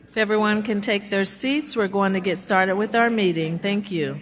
If everyone can take their seats, we're going to get started with our meeting. Thank you.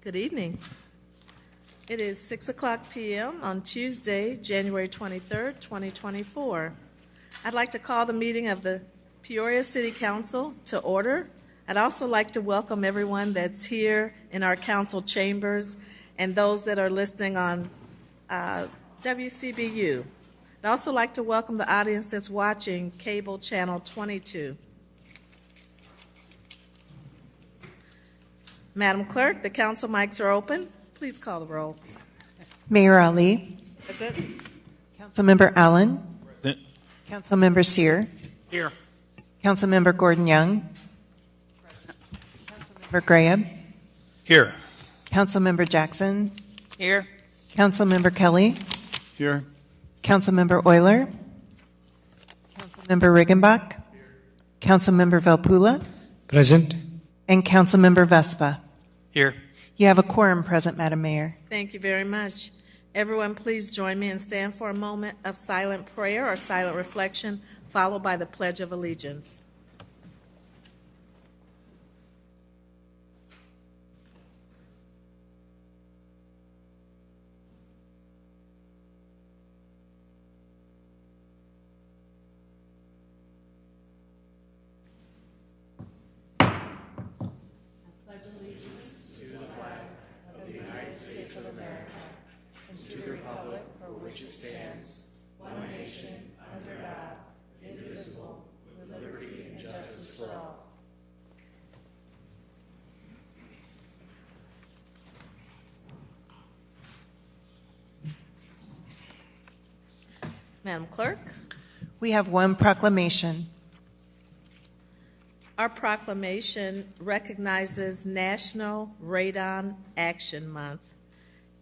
Good evening. It is 6:00 p.m. on Tuesday, January 23rd, 2024. I'd like to call the meeting of the Peoria City Council to order. I'd also like to welcome everyone that's here in our council chambers and those that are listening on WCBU. I'd also like to welcome the audience that's watching cable channel 22. Madam Clerk, the council mics are open. Please call the roll. Mayor Ali. Present. Councilmember Allen. Present. Councilmember Sear. Here. Councilmember Gordon Young. Councilmember Graham. Here. Councilmember Jackson. Here. Councilmember Kelly. Here. Councilmember Euler. Councilmember Riggenbach. Councilmember Velpula. Present. And Councilmember Vespa. Here. You have a quorum present, Madam Mayor. Thank you very much. Everyone, please join me and stand for a moment of silent prayer or silent reflection, followed by the Pledge of Allegiance. Madam Clerk. We have one proclamation. Our proclamation recognizes National Radon Action Month.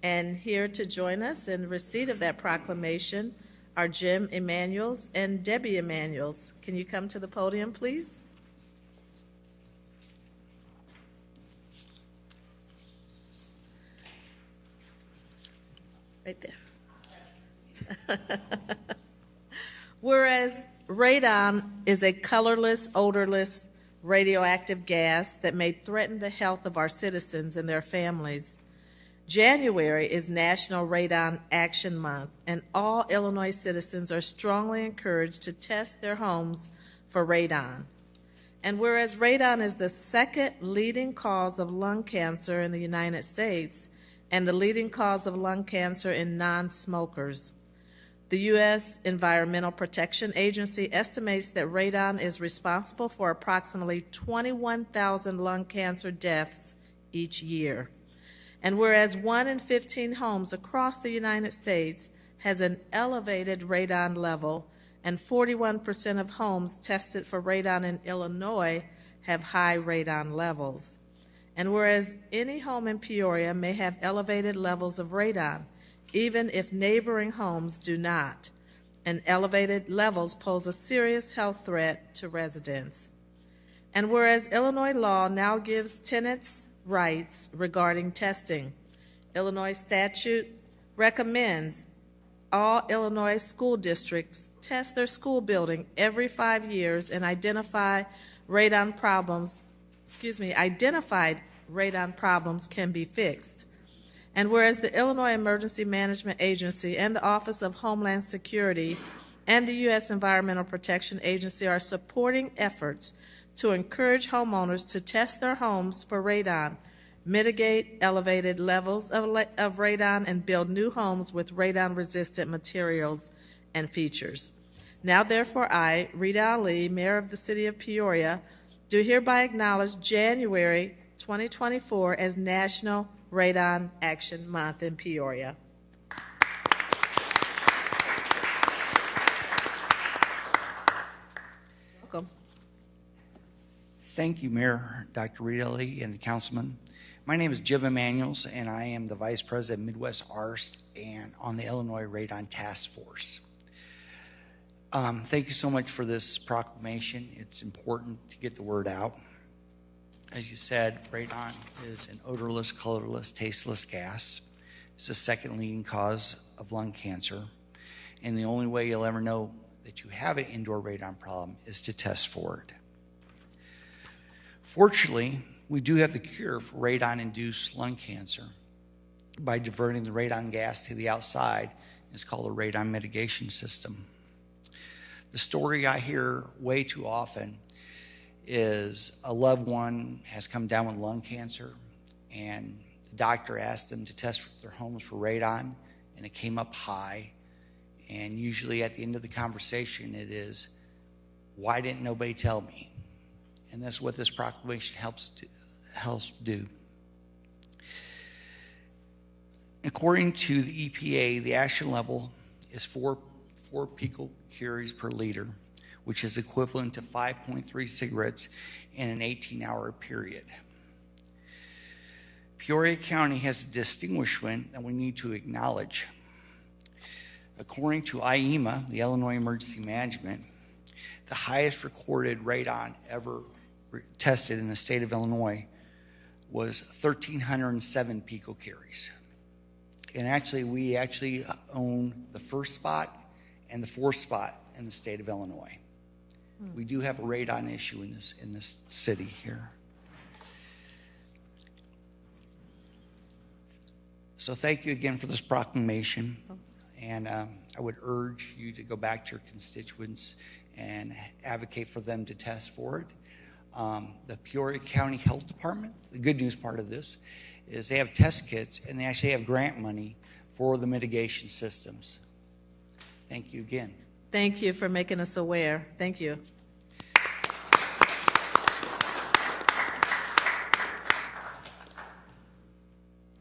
And here to join us in receipt of that proclamation are Jim Emanuels and Debbie Emanuels. Can you come to the podium, please? Right there. Whereas radon is a colorless, odorless, radioactive gas that may threaten the health of our citizens and their families, January is National Radon Action Month, and all Illinois citizens are strongly encouraged to test their homes for radon. And whereas radon is the second leading cause of lung cancer in the United States and the leading cause of lung cancer in non-smokers, the U.S. Environmental Protection Agency estimates that radon is responsible for approximately 21,000 lung cancer deaths each year. And whereas 1 in 15 homes across the United States has an elevated radon level, and 41% of homes tested for radon in Illinois have high radon levels. And whereas any home in Peoria may have elevated levels of radon, even if neighboring homes do not, and elevated levels pose a serious health threat to residents. And whereas Illinois law now gives tenants rights regarding testing, Illinois statute recommends all Illinois school districts test their school building every 5 years and identified radon problems can be fixed. And whereas the Illinois Emergency Management Agency and the Office of Homeland Security and the U.S. Environmental Protection Agency are supporting efforts to encourage homeowners to test their homes for radon, mitigate elevated levels of radon, and build new homes with radon-resistant materials and features. Now therefore I, Rita Ali, Mayor of the City of Peoria, do hereby acknowledge January 2024 as National Radon Action Month in Peoria. Welcome. Thank you, Mayor Dr. Rita Lee and the councilman. My name is Jim Emanuels, and I am the Vice President of Midwest ARST and on the Illinois Radon Task Force. Thank you so much for this proclamation. It's important to get the word out. As you said, radon is an odorless, colorless, tasteless gas. It's the second leading cause of lung cancer. And the only way you'll ever know that you have an indoor radon problem is to test for it. Fortunately, we do have the cure for radon-induced lung cancer by diverting the radon gas to the outside. It's called a radon mitigation system. The story I hear way too often is a loved one has come down with lung cancer and the doctor asked them to test their homes for radon and it came up high. And usually at the end of the conversation it is, why didn't nobody tell me? And that's what this proclamation helps do. According to the EPA, the action level is 4 picocuries per liter, which is equivalent to 5.3 cigarettes in an 18-hour period. Peoria County has a distinguishment that we need to acknowledge. According to IEMA, the Illinois Emergency Management, the highest recorded radon ever tested in the state of Illinois was 1,307 picocuries. And actually, we own the first spot and the fourth spot in the state of Illinois. We do have a radon issue in this city here. So thank you again for this proclamation. And I would urge you to go back to your constituents and advocate for them to test for it. The Peoria County Health Department, the good news part of this is they have test kits and they actually have grant money for the mitigation systems. Thank you again. Thank you for making us aware. Thank you.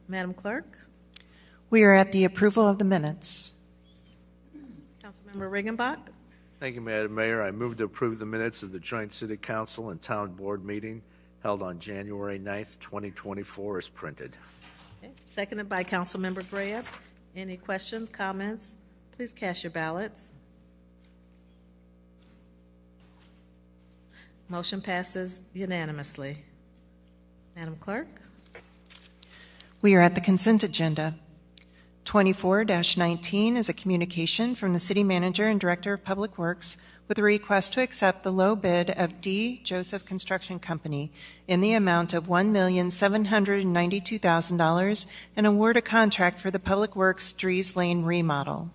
Madam Clerk? We are at the approval of the minutes. Councilmember Riggenbach? Thank you, Madam Mayor. I move to approve the minutes of the joint City Council and Town Board meeting held on January 9th, 2024 as printed. Okay. Seconded by Councilmember Graham. Any questions, comments? Please cast your ballots. Motion passes unanimously. Madam Clerk? We are at the consent agenda. 24-19 is a communication from the City Manager and Director of Public Works with a request to accept the low bid of D. Joseph Construction Company in the amount of $1,792,000 and award a contract for the Public Works Drees Lane remodel.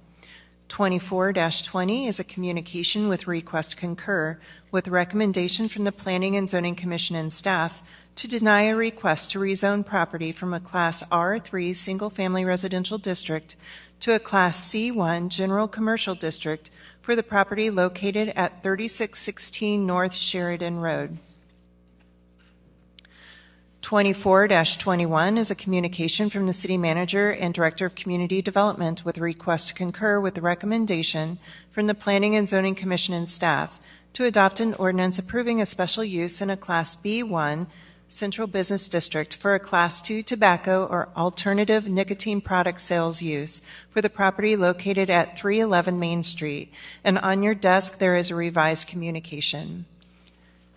24-20 is a communication with request concur with recommendation from the Planning and Zoning Commission and staff to deny a request to rezone property from a Class R3 single-family residential district to a Class C1 general commercial district for the property located at 3616 North Sheridan Road. 24-21 is a communication from the City Manager and Director of Community Development with a request to concur with the recommendation from the Planning and Zoning Commission and staff to adopt an ordinance approving a special use in a Class B1 Central Business District for a Class 2 tobacco or alternative nicotine product sales use for the property located at 311 Main Street. And on your desk, there is a revised communication.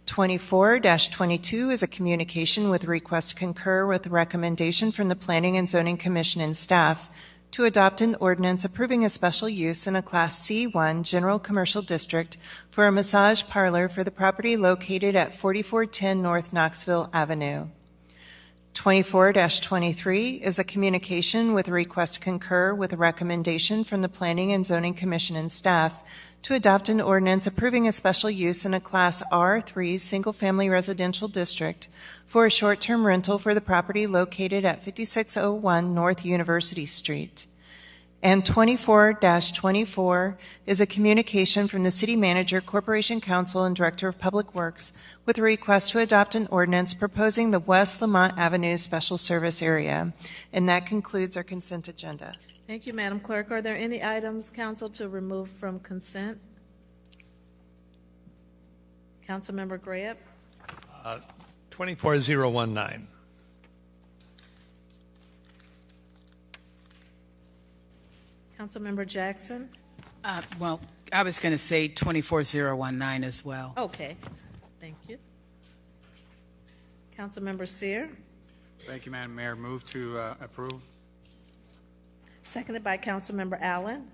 24-22 is a communication with request concur with the recommendation from the Planning and Zoning Commission and staff to adopt an ordinance approving a special use in a Class C1 general commercial district for a massage parlor for the property located at 4410 North Knoxville Avenue. 24-23 is a communication with a request concur with a recommendation from the Planning and Zoning Commission and staff to adopt an ordinance approving a special use in a Class R3 single-family residential district for a short-term rental for the property located at 5601 North University Street. And 24-24 is a communication from the City Manager, Corporation Counsel, and Director of Public Works with a request to adopt an ordinance proposing the West Lamont Avenue Special Service Area. And that concludes our consent agenda. Thank you, Madam Clerk. Are there any items, council, to remove from consent? Councilmember Graham? 24019. Councilmember Jackson? Well, I was going to say 24019 as well. Okay, thank you. Councilmember Sear? Thank you, Madam Mayor. Move to approve. Seconded by Councilmember Allen.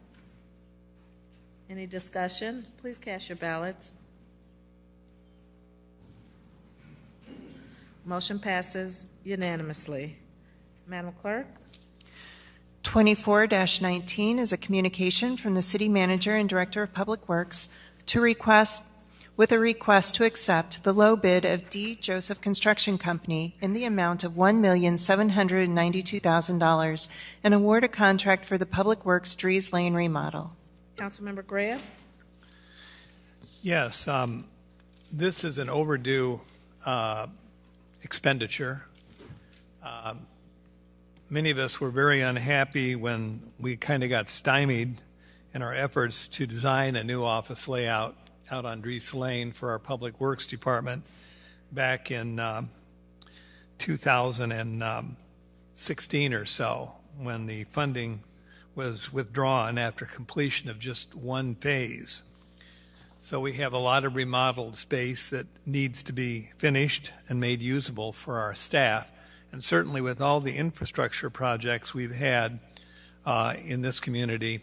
Any discussion? Please cast your ballots. Motion passes unanimously. Madam Clerk? 24-19 is a communication from the City Manager and Director of Public Works with a request to accept the low bid of D. Joseph Construction Company in the amount of $1,792,000 and award a contract for the Public Works Dries Lane remodel. Councilmember Graham? Yes, this is an overdue expenditure. Many of us were very unhappy when we kind of got stymied in our efforts to design a new office layout out on Dries Lane for our Public Works Department back in 2016 or so, when the funding was withdrawn after completion of just one phase. So we have a lot of remodeled space that needs to be finished and made usable for our staff. And certainly with all the infrastructure projects we've had in this community,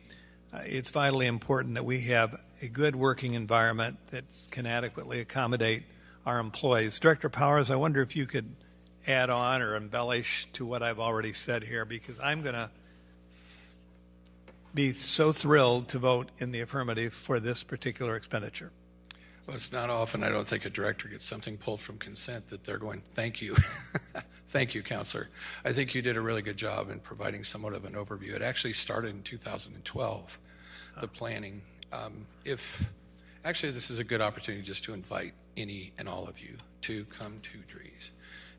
it's vitally important that we have a good working environment that can adequately accommodate our employees. Director Powers, I wonder if you could add on or embellish to what I've already said here, because I'm going to be so thrilled to vote in the affirmative for this particular expenditure. Well, it's not often, I don't think, a director gets something pulled from consent that they're going, thank you. Thank you, Counselor. I think you did a really good job in providing somewhat of an overview. It actually started in 2012, the planning. Actually, this is a good opportunity just to invite any and all of you to come to Dries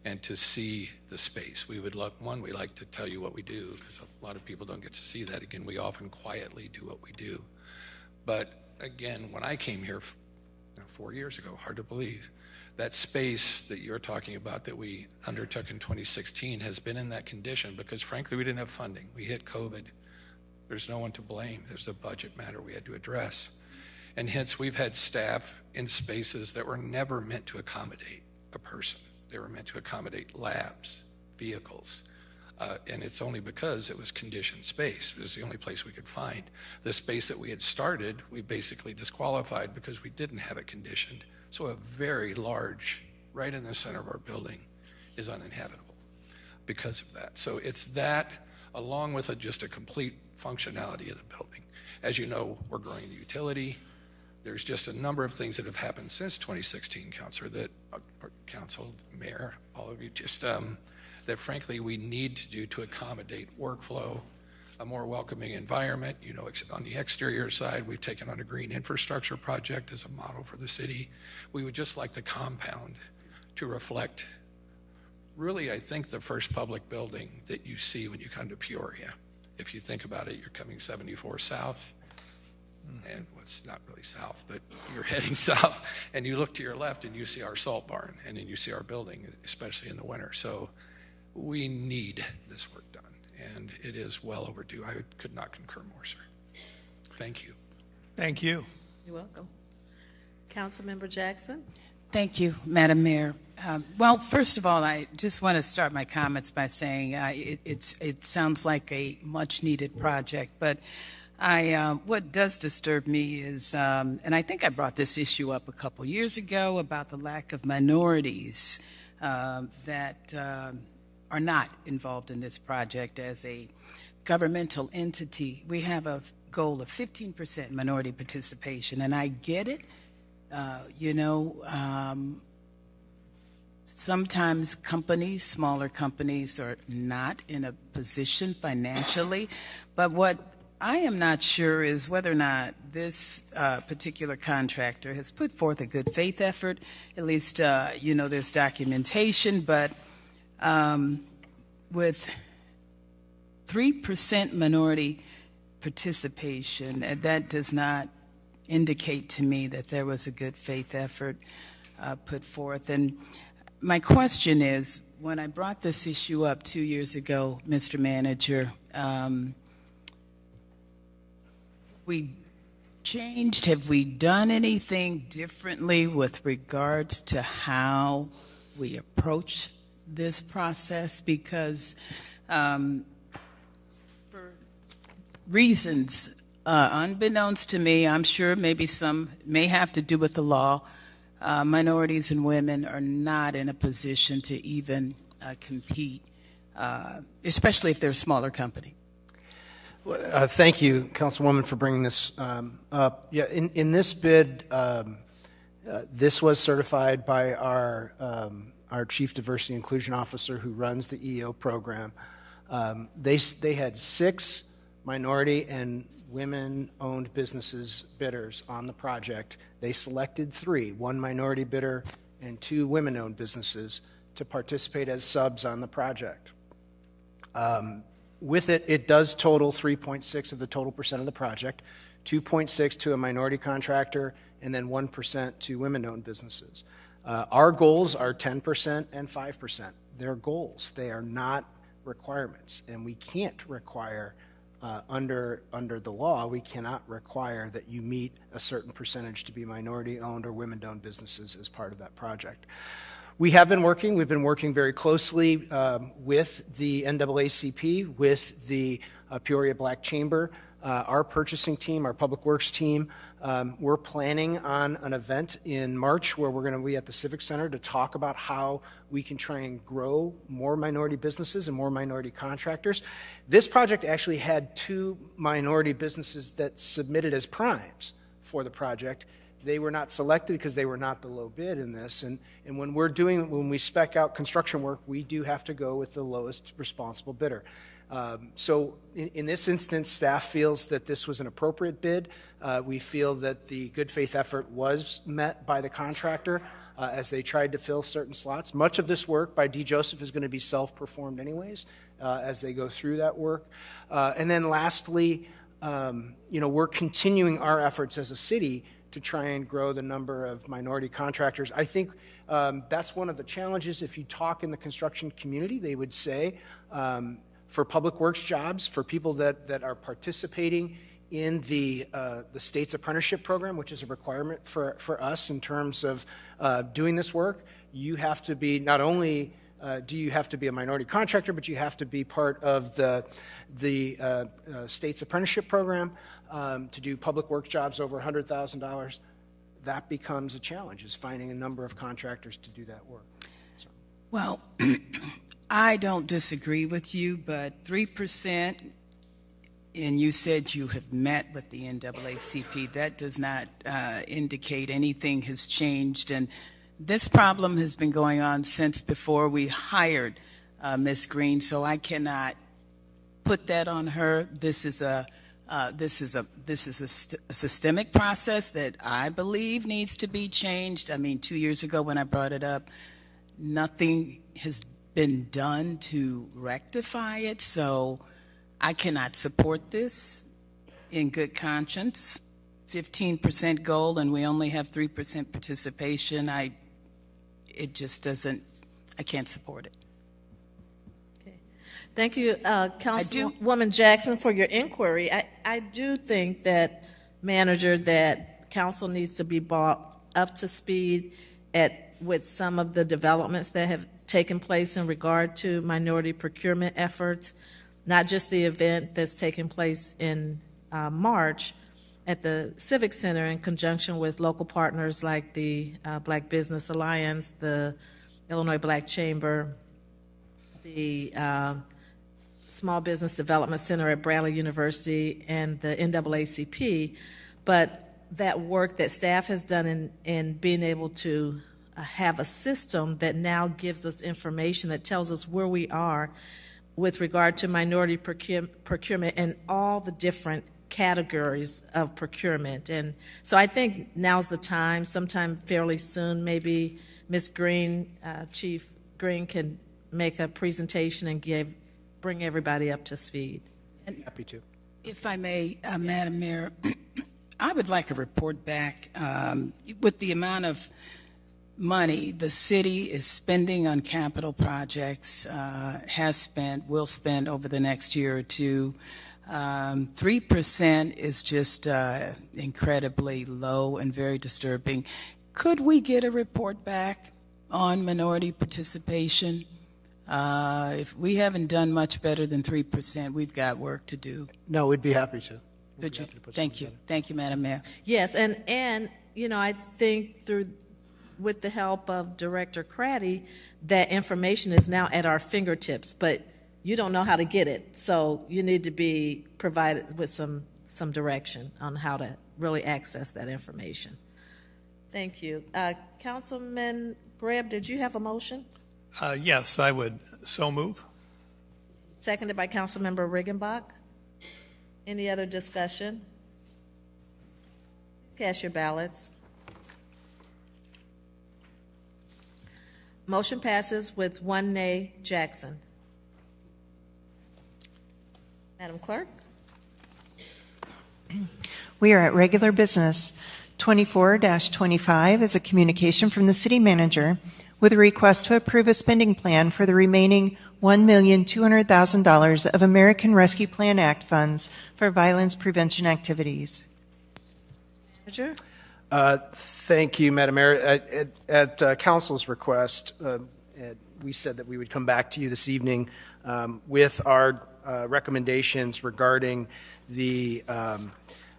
and to see the space. We would love, we like to tell you what we do, because a lot of people don't get to see that. Again, we often quietly do what we do. But again, when I came here 4 years ago, hard to believe, that space that you're talking about that we undertook in 2016 has been in that condition because, frankly, we didn't have funding. We hit COVID. There's no one to blame. There's a budget matter we had to address. And hence, we've had staff in spaces that were never meant to accommodate a person. They were meant to accommodate labs, vehicles, and it's only because it was conditioned space. It was the only place we could find. The space that we had started, we basically disqualified because we didn't have it conditioned. So a very large, right in the center of our building, is uninhabitable because of that. So it's that, along with just a complete functionality of the building. As you know, we're growing the utility. There's just a number of things that have happened since 2016, Councilor, that Council, Mayor, all of you, just that frankly we need to do to accommodate workflow, a more welcoming environment. You know, on the exterior side, we've taken on a green infrastructure project as a model for the city. We would just like the compound to reflect, really, I think, the first public building that you see when you come to Peoria. If you think about it, you're coming 74 south, and what's not really south, but you're heading south, and you look to your left and you see our salt barn, and then you see our building, especially in the winter. So we need this work done, and it is well overdue. I could not concur more, sir. Thank you. Thank you. You're welcome. Councilmember Jackson? Thank you, Madam Mayor. Well, first of all, I just want to start my comments by saying it sounds like a much-needed project, but what does disturb me is, and I think I brought this issue up a couple years ago about the lack of minorities that are not involved in this project as a governmental entity, we have a goal of 15% minority participation, and I get it. Sometimes companies, smaller companies, are not in a position financially, but what I am not sure is whether or not this particular contractor has put forth a good faith effort. At least, there's documentation, but with 3% minority participation, that does not indicate to me that there was a good faith effort put forth. And my question is, when I brought this issue up 2 years ago, Mr. Manager, we changed? Have we done anything differently with regards to how we approach this process? Because for reasons unbeknownst to me, I'm sure maybe some may have to do with the law, minorities and women are not in a position to even compete, especially if they're a smaller company. Thank you, Councilwoman, for bringing this up. Yeah, in this bid, this was certified by our Chief Diversity Inclusion Officer who runs the EO program. They had 6 minority and women-owned businesses bidders on the project. They selected 3, 1 minority bidder and 2 women-owned businesses to participate as subs on the project. With it, it does total 3.6 of the total percent of the project, 2.6 to a minority contractor, and then 1% to women-owned businesses. Our goals are 10% and 5%. They're goals. They are not requirements, and we can't require under the law, we cannot require that you meet a certain percentage to be minority-owned or women-owned businesses as part of that project. We've been working very closely with the NAACP, with the Peoria Black Chamber, our purchasing team, our public works team. We're planning on an event in March where we're going to be at the Civic Center to talk about how we can try and grow more minority businesses and more minority contractors. This project actually had 2 minority businesses that submitted as primes for the project. They were not selected because they were not the low bid in this. And when we spec out construction work, we do have to go with the lowest responsible bidder. So in this instance, staff feels that this was an appropriate bid. We feel that the good faith effort was met by the contractor as they tried to fill certain slots. Much of this work by D. Joseph is going to be self-performed anyways as they go through that work. And then lastly, we're continuing our efforts as a city to try and grow the number of minority contractors. I think that's one of the challenges. If you talk in the construction community, they would say for public works jobs, for people that are participating in the state's apprenticeship program, which is a requirement for us in terms of doing this work, you have to be not only do you have to be a minority contractor, but you have to be part of the state's apprenticeship program to do public works jobs over $100,000. That becomes a challenge, is finding a number of contractors to do that work. So. Well, I don't disagree with you, but 3%, and you said you have met with the NAACP, that does not indicate anything has changed. And this problem has been going on since before we hired Ms. Green, so I cannot put that on her. This is a systemic process that I believe needs to be changed. I mean, 2 years ago when I brought it up, nothing has been done to rectify it, so I cannot support this in good conscience. 15% goal, and we only have 3% participation. It just doesn't. I can't support it. Okay. Thank you, Councilwoman Jackson, for your inquiry. I do think that, Manager, that council needs to be brought up to speed with some of the developments that have taken place in regard to minority procurement efforts, not just the event that's taking place in March at the Civic Center in conjunction with local partners like the Black Business Alliance, the Illinois Black Chamber, the Small Business Development Center at Bradley University and the NAACP, but that work that staff has done in being able to have a system that now gives us information that tells us where we are with regard to minority procurement and all the different categories of procurement. And so I think now's the time, sometime fairly soon, maybe Ms. Green, Chief Green, can make a presentation and bring everybody up to speed. Happy to. If I may, Madam Mayor, I would like a report back with the amount of money the city is spending on capital projects, has spent, will spend over the next year or two. 3% is just incredibly low and very disturbing. Could we get a report back on minority participation? If we haven't done much better than 3%, we've got work to do. No, we'd be happy to. Could you? Thank you. Thank you, Madam Mayor. Yes, and you know, I think with the help of Director Craddy, that information is now at our fingertips, but you don't know how to get it. So you need to be provided with some direction on how to really access that information. Thank you. Councilman Greb, did you have a motion? Yes, I would so move. Seconded by Councilmember Riggenbach. Any other discussion? Cast your ballots. Motion passes with 1 nay. Jackson. Madam Clerk? We are at regular business. 24-25 is a communication from the city manager with a request to approve a spending plan for the remaining $1,200,000 of American Rescue Plan Act funds for violence prevention activities. Manager? Thank you, Madam Mayor. At Council's request, we said that we would come back to you this evening with our recommendations regarding the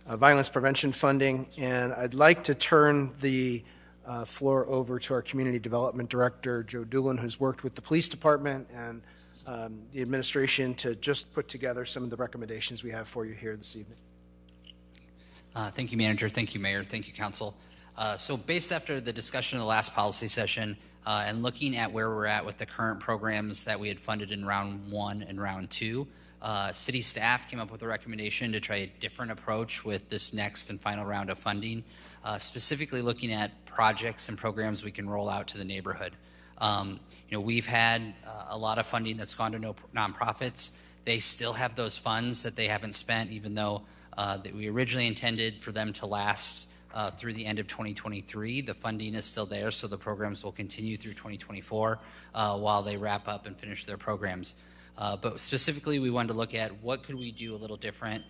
violence prevention funding, and I'd like to turn the floor over to our Community Development Director, Joe Doolin, who's worked with the Police Department and the administration to just put together some of the recommendations we have for you here this evening. Thank you, Manager. Thank you, Mayor. Thank you, Council. So based after the discussion of the last policy session and looking at where we're at with the current programs that we had funded in round 1 and round 2, city staff came up with a recommendation to try a different approach with this next and final round of funding, specifically looking at projects and programs we can roll out to the neighborhood. We've had a lot of funding that's gone to nonprofits. They still have those funds that they haven't spent, even though that we originally intended for them to last through the end of 2023. The funding is still there, so the programs will continue through 2024 while they wrap up and finish their programs. But specifically, we wanted to look at what could we do a little different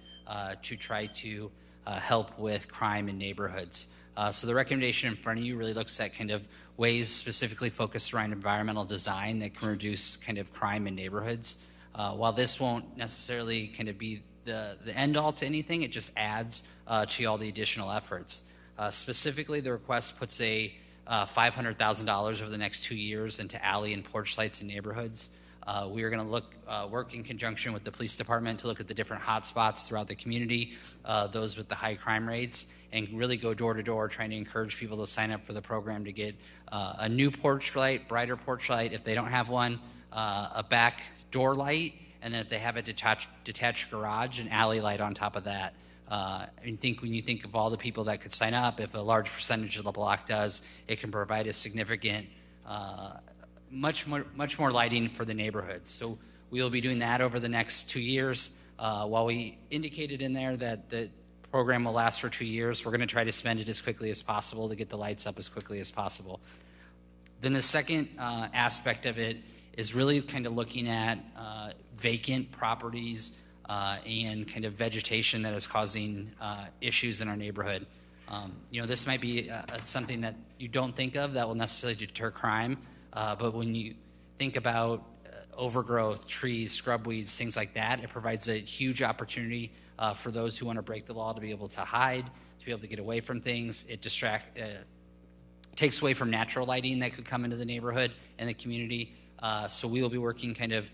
to try to help with crime in neighborhoods. So the recommendation in front of you really looks at kind of ways specifically focused around environmental design that can reduce kind of crime in neighborhoods. While this won't necessarily kind of be the end all to anything, it just adds to all the additional efforts. Specifically, the request puts a $500,000 over the next 2 years into alley and porch lights in neighborhoods. We are going to work in conjunction with the police department to look at the different hot spots throughout the community, those with the high crime rates, and really go door to door trying to encourage people to sign up for the program to get a new porch light, brighter porch light if they don't have one, a back door light, and then if they have a detached garage, an alley light on top of that. When you think of all the people that could sign up, if a large percentage of the block does, it can provide a significant much more lighting for the neighborhood. So we will be doing that over the next 2 years. While we indicated in there that the program will last for 2 years, we're going to try to spend it as quickly as possible to get the lights up as quickly as possible. Then the second aspect of it is really kind of looking at vacant properties and kind of vegetation that is causing issues in our neighborhood. This might be something that you don't think of that will necessarily deter crime, but when you think about overgrowth, trees, scrub weeds, things like that, it provides a huge opportunity for those who want to break the law to be able to hide, to be able to get away from things. It takes away from natural lighting that could come into the neighborhood and the community. So we will be working kind of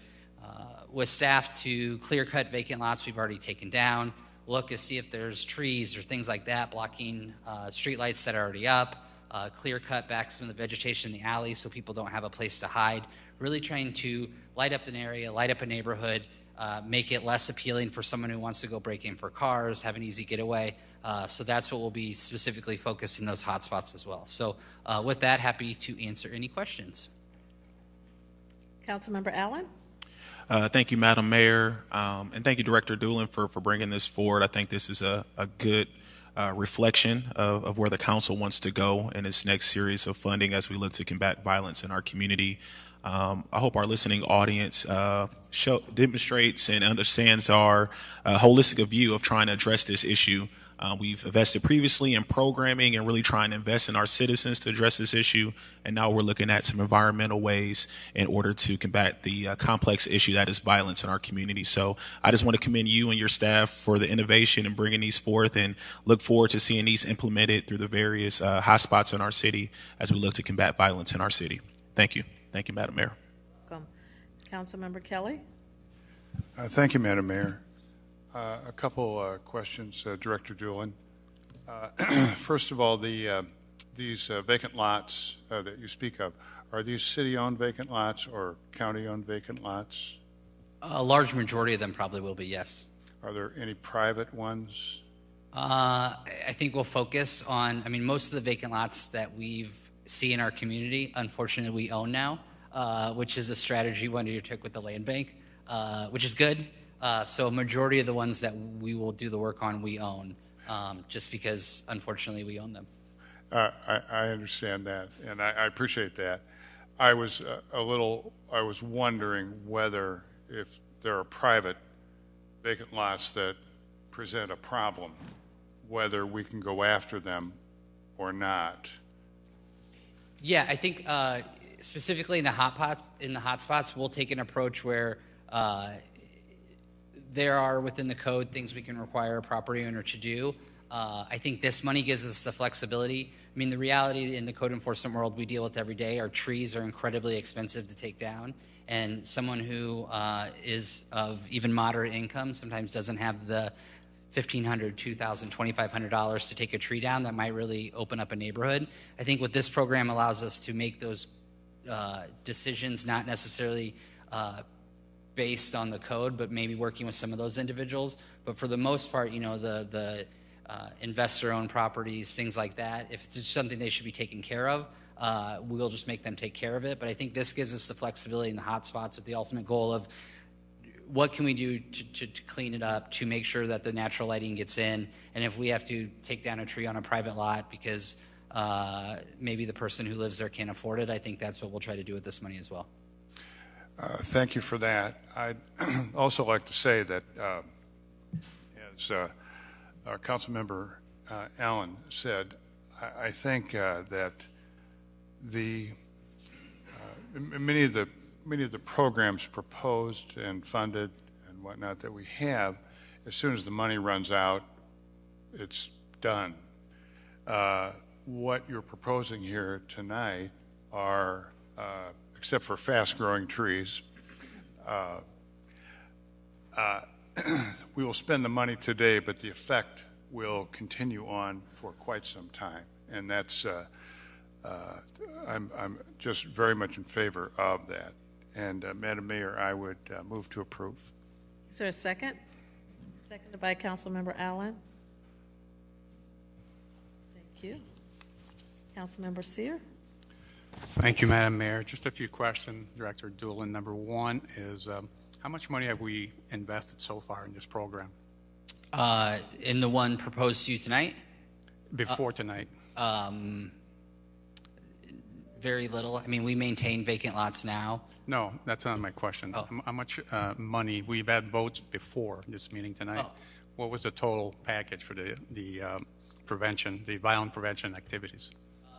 with staff to clear cut vacant lots we've already taken down, look to see if there's trees or things like that blocking street lights that are already up, clear cut back some of the vegetation in the alley so people don't have a place to hide. Really trying to light up an area, light up a neighborhood, make it less appealing for someone who wants to go break in for cars, have an easy getaway. So that's what we'll be specifically focused in those hot spots as well. So with that, happy to answer any questions. Councilmember Allen? Thank you, Madam Mayor, and thank you, Director Doolin, for bringing this forward. I think this is a good reflection of where the council wants to go in its next series of funding as we look to combat violence in our community. I hope our listening audience demonstrates and understands our holistic view of trying to address this issue. We've invested previously in programming and really trying to invest in our citizens to address this issue, and now we're looking at some environmental ways in order to combat the complex issue that is violence in our community. So I just want to commend you and your staff for the innovation and bringing these forth, and look forward to seeing these implemented through the various hotspots in our city as we look to combat violence in our city. Thank you. Thank you, Madam Mayor. Welcome. Councilmember Kelly? Thank you, Madam Mayor. A couple questions, Director Doolin. First of all, these vacant lots that you speak of, are these city-owned vacant lots or county-owned vacant lots? A large majority of them probably will be, yes. Are there any private ones? I think we'll focus on, most of the vacant lots that we've see in our community, unfortunately, we own now, which is a strategy we undertook with the land bank, which is good. So a majority of the ones that we will do the work on, we own, just because, unfortunately, we own them. I understand that, and I appreciate that. I was wondering whether if there are private vacant lots that present a problem, whether we can go after them or not. Yeah, I think specifically in the hotspots, we'll take an approach where there are within the code things we can require a property owner to do. I think this money gives us the flexibility. The reality in the code enforcement world we deal with every day, our trees are incredibly expensive to take down, and someone who is of even moderate income sometimes doesn't have the $1,500, $2,000, $2,500 to take a tree down that might really open up a neighborhood. I think what this program allows us to make those decisions, not necessarily based on the code, but maybe working with some of those individuals. But for the most part, the investor-owned properties, things like that, if it's just something they should be taken care of, we'll just make them take care of it. But I think this gives us the flexibility in the hot spots with the ultimate goal of what can we do to clean it up, to make sure that the natural lighting gets in, and if we have to take down a tree on a private lot because maybe the person who lives there can't afford it, I think that's what we'll try to do with this money as well. Thank you for that. I'd also like to say that, as our Councilmember Allen said, I think that many of the programs proposed and funded and whatnot that we have, as soon as the money runs out, it's done. What you're proposing here tonight are, except for fast-growing trees, we will spend the money today, but the effect will continue on for quite some time, and that's I'm just very much in favor of that. And Madam Mayor, I would move to approve. Is there a second? Seconded by Councilmember Allen. Thank you. Councilmember Sear. Thank you, Madam Mayor. Just a few questions, Director Doolin. Number one is, how much money have we invested so far in this program? In the one proposed to you tonight? Before tonight? Very little. We maintain vacant lots now. No, that's not my question. Oh. How much money, we've had votes before this meeting tonight. Oh. What was the total package for the prevention, the violent prevention activities?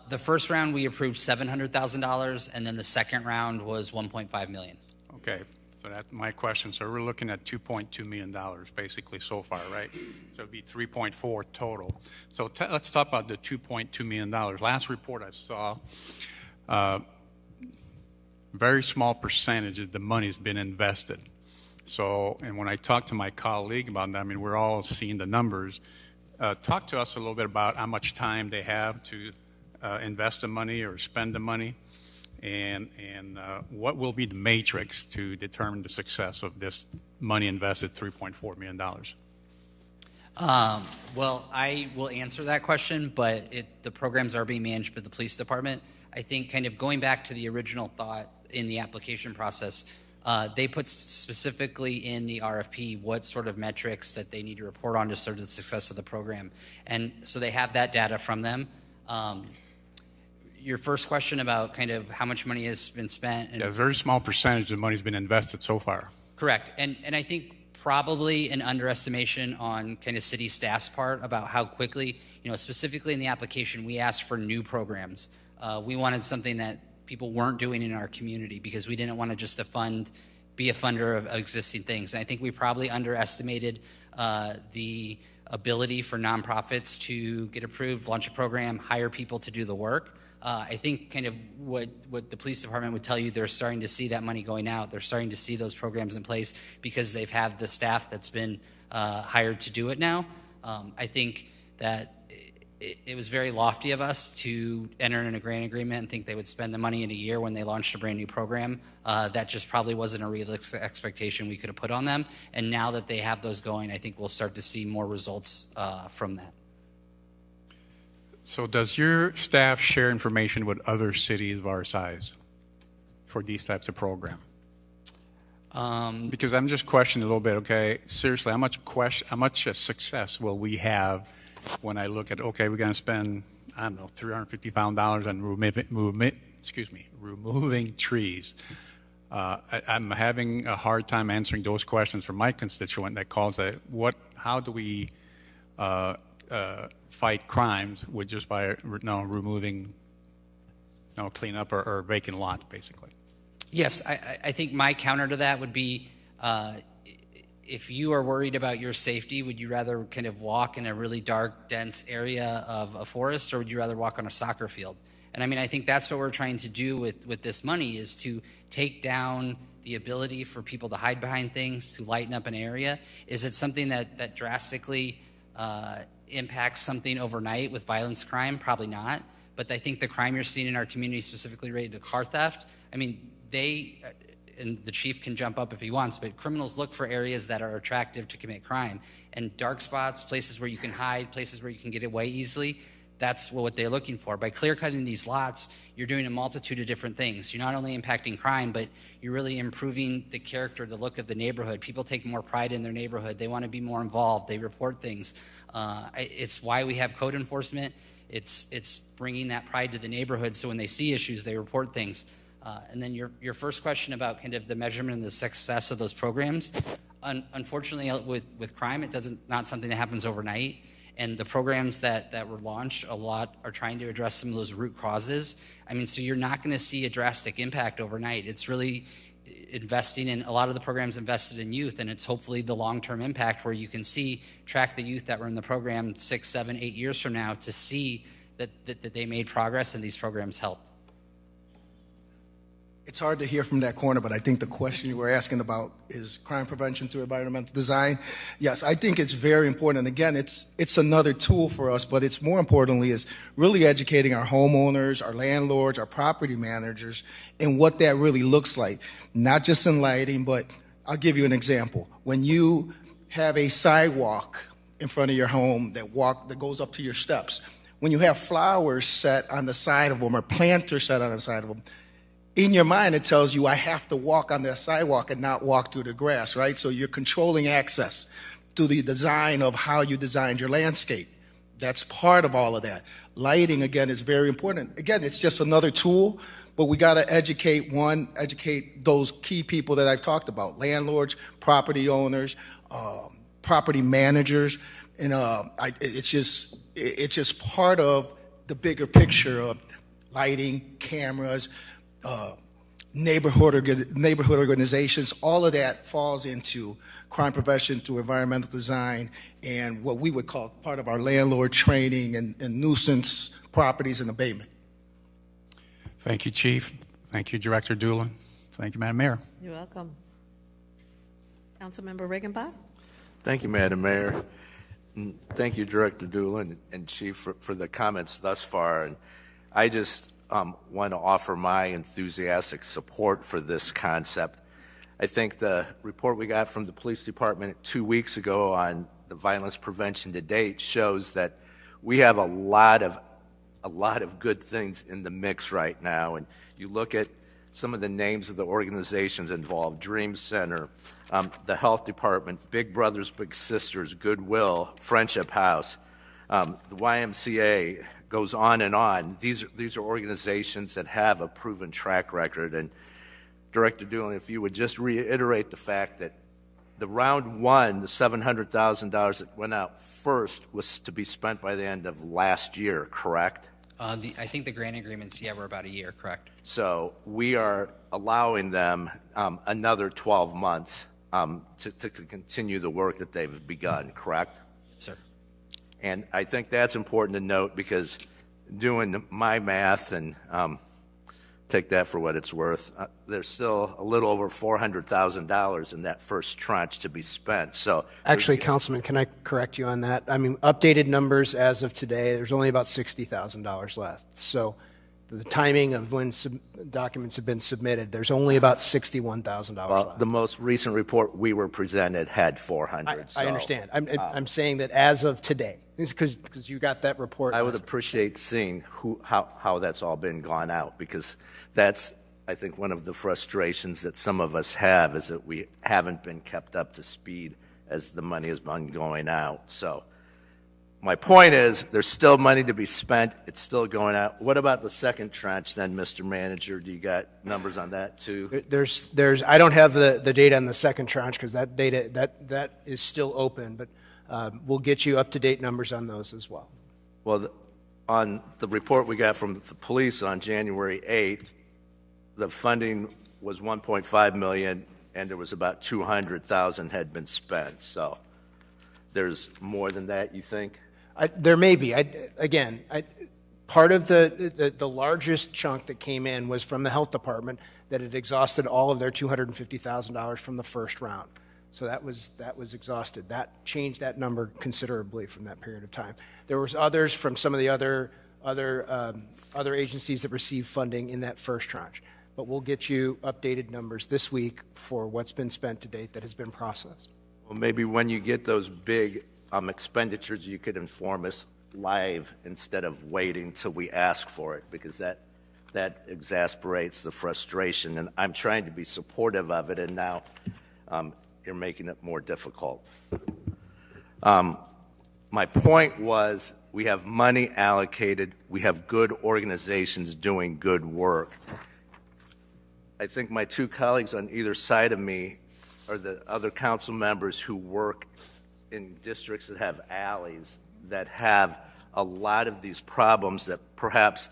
The first round we approved $700,000, and then the second round was $1.5 million. Okay, so that's my question. So we're looking at $2.2 million basically so far, right? So it'd be 3.4 total. So let's talk about the $2.2 million. Last report I saw, very small percentage of the money's been invested. So, and when I talked to my colleague about that, I mean, we're all seeing the numbers. Talk to us a little bit about how much time they have to invest the money or spend the money, and what will be the matrix to determine the success of this money invested, $3.4 million. Well, I will answer that question, but the programs are being managed by the police department. I think kind of going back to the original thought in the application process, they put specifically in the RFP what sort of metrics that they need to report on to sort of the success of the program. And so they have that data from them. Your first question about kind of how much money has been spent. Yeah, a very small percentage of money's been invested so far. Correct. And I think probably an underestimation on kind of city staff's part about how quickly, specifically in the application, we asked for new programs. We wanted something that people weren't doing in our community because we didn't want to just be a funder of existing things. And I think we probably underestimated the ability for nonprofits to get approved, launch a program, hire people to do the work. I think kind of what the police department would tell you, they're starting to see that money going out. They're starting to see those programs in place because they've had the staff that's been hired to do it now. I think that it was very lofty of us to enter in a grant agreement and think they would spend the money in a year when they launched a brand new program. That just probably wasn't a realistic expectation we could have put on them. And now that they have those going, I think we'll start to see more results from that. So does your staff share information with other cities of our size for these types of programs? Because I'm just questioning a little bit, okay, seriously, how much success will we have when I look at, okay, we're going to spend, I don't know, $350,000 on removing trees. I'm having a hard time answering those questions from my constituent that calls that, how do we fight crimes with just by removing, cleanup or vacant lots, basically? Yes, I think my counter to that would be, if you are worried about your safety, would you rather kind of walk in a really dark, dense area of a forest, or would you rather walk on a soccer field? And I mean, I think that's what we're trying to do with this money, is to take down the ability for people to hide behind things, to lighten up an area. Is it something that drastically impacts something overnight with violence crime? Probably not. But I think the crime you're seeing in our community, specifically related to car theft, I mean, and the chief can jump up if he wants, but criminals look for areas that are attractive to commit crime. And dark spots, places where you can hide, places where you can get away easily, that's what they're looking for. By clear-cutting these lots, you're doing a multitude of different things. You're not only impacting crime, but you're really improving the character, the look of the neighborhood. People take more pride in their neighborhood. They want to be more involved. They report things. It's why we have code enforcement. It's bringing that pride to the neighborhood, so when they see issues, they report things. And then your first question about kind of the measurement and the success of those programs, unfortunately with crime, not something that happens overnight. And the programs that were launched, a lot are trying to address some of those root causes. I mean, so you're not going to see a drastic impact overnight. It's really investing in, a lot of the programs invested in youth, and it's hopefully the long-term impact where you can track the youth that were in the program 6, 7, 8 years from now to see that they made progress and these programs helped. It's hard to hear from that corner, but I think the question you were asking about is crime prevention through environmental design. Yes, I think it's very important. And again, it's another tool for us, but it's more importantly is really educating our homeowners, our landlords, our property managers in what that really looks like. Not just in lighting, but I'll give you an example. When you have a sidewalk in front of your home that goes up to your steps, when you have flowers set on the side of them or planters set on the side of them, in your mind, it tells you I have to walk on that sidewalk and not walk through the grass, right? So you're controlling access through the design of how you designed your landscape. That's part of all of that. Lighting, again, is very important. Again, it's just another tool, but we got to educate those key people that I've talked about, landlords, property owners, property managers, and it's just part of the bigger picture of lighting, cameras, neighborhood organizations. All of that falls into crime prevention through environmental design and what we would call part of our landlord training and nuisance properties and abatement. Thank you, Chief. Thank you, Director Doolin. Thank you, Madam Mayor. You're welcome. Councilmember Regenbach? Thank you, Madam Mayor. And thank you, Director Doolin and Chief, for the comments thus far. And I just want to offer my enthusiastic support for this concept. I think the report we got from the police department 2 weeks ago on the violence prevention to date shows that we have a lot of good things in the mix right now. And you look at some of the names of the organizations involved: Dream Center, the Health Department, Big Brothers Big Sisters, Goodwill, Friendship House, the YMCA, goes on and on. These are organizations that have a proven track record. And Director Doolin, if you would just reiterate the fact that the round one, the $700,000 that went out first, was to be spent by the end of last year, correct? I think the grant agreements, were about a year, correct? So we are allowing them another 12 months to continue the work that they've begun, correct? Sir. And I think that's important to note, because doing my math, and take that for what it's worth, there's still a little over $400,000 in that first tranche to be spent. So Actually, Councilman, can I correct you on that? I mean, updated numbers as of today, there's only about $60,000 left. So the timing of when documents have been submitted, there's only about $61,000 left. The most recent report we were presented had 400. I understand. I'm saying that as of today, because you got that report. I would appreciate seeing how that's all been gone out, because that's, I think, one of the frustrations that some of us have, is that we haven't been kept up to speed as the money has been going out. So my point is, there's still money to be spent. It's still going out. What about the second tranche then, Mr. Manager? Do you got numbers on that too? I don't have the data on the second tranche, because that data that is still open, but we'll get you up-to-date numbers on those as well. Well, on the report we got from the police on January 8th, the funding was $1.5 million, and there was about $200,000 had been spent. So there's more than that, you think? There may be. Part of the largest chunk that came in was from the health department, that had exhausted all of their $250,000 from the first round. So that was exhausted. That changed that number considerably from that period of time. There was others from some of the other agencies that received funding in that first tranche. But we'll get you updated numbers this week for what's been spent to date that has been processed. Well, maybe when you get those big expenditures, you could inform us live instead of waiting till we ask for it, because that exasperates the frustration. And I'm trying to be supportive of it, and now you're making it more difficult. My point was, we have money allocated. We have good organizations doing good work. I think my two colleagues on either side of me are the other council members who work in districts that have alleys, that have a lot of these problems that perhaps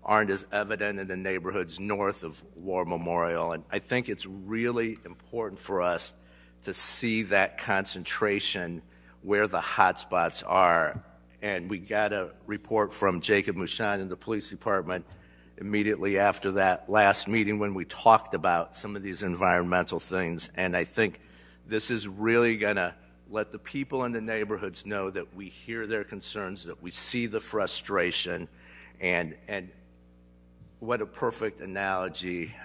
aren't as evident in the neighborhoods north of War Memorial. And I think it's really important for us to see that concentration where the hot spots are. And we got a report from Jacob Mushan in the police department immediately after that last meeting, when we talked about some of these environmental things. And I think this is really going to let the people in the neighborhoods know that we hear their concerns, that we see the frustration. And what a perfect analogy,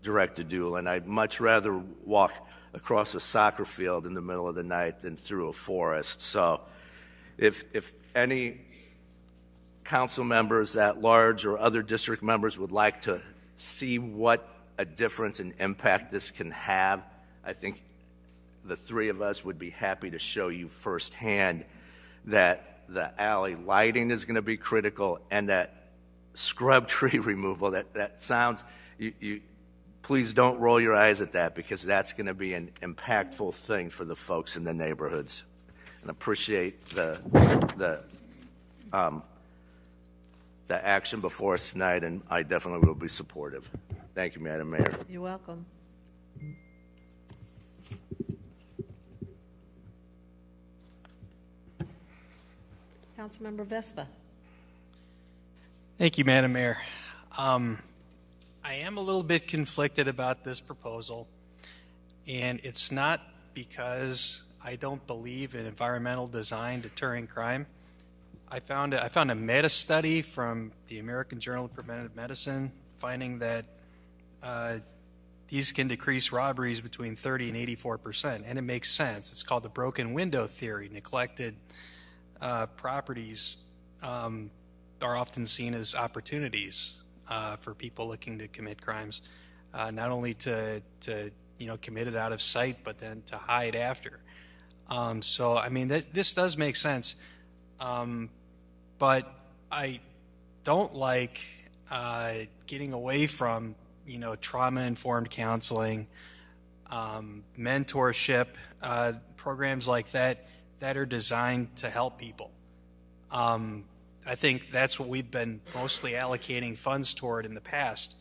Director Doolin. I'd much rather walk across a soccer field in the middle of the night than through a forest. So if any council members at large or other district members would like to see what a difference and impact this can have, I think the three of us would be happy to show you firsthand that the alley lighting is going to be critical, and that scrub tree removal, that sounds, please don't roll your eyes at that, because that's going to be an impactful thing for the folks in the neighborhoods. And appreciate the action before us tonight, and I definitely will be supportive. Thank you, Madam Mayor. You're welcome. Councilmember Vespa. Thank you, Madam Mayor. I am a little bit conflicted about this proposal, and it's not because I don't believe in environmental design deterring crime. I found a meta-study from the American Journal of Preventive Medicine finding that these can decrease robberies between 30 and 84%, and it makes sense. It's called the broken window theory. Neglected properties are often seen as opportunities for people looking to commit crimes, not only to commit it out of sight, but then to hide after. So, I mean, this does make sense, but I don't like getting away from trauma-informed counseling, mentorship, programs like that are designed to help people. I think that's what we've been mostly allocating funds toward in the past.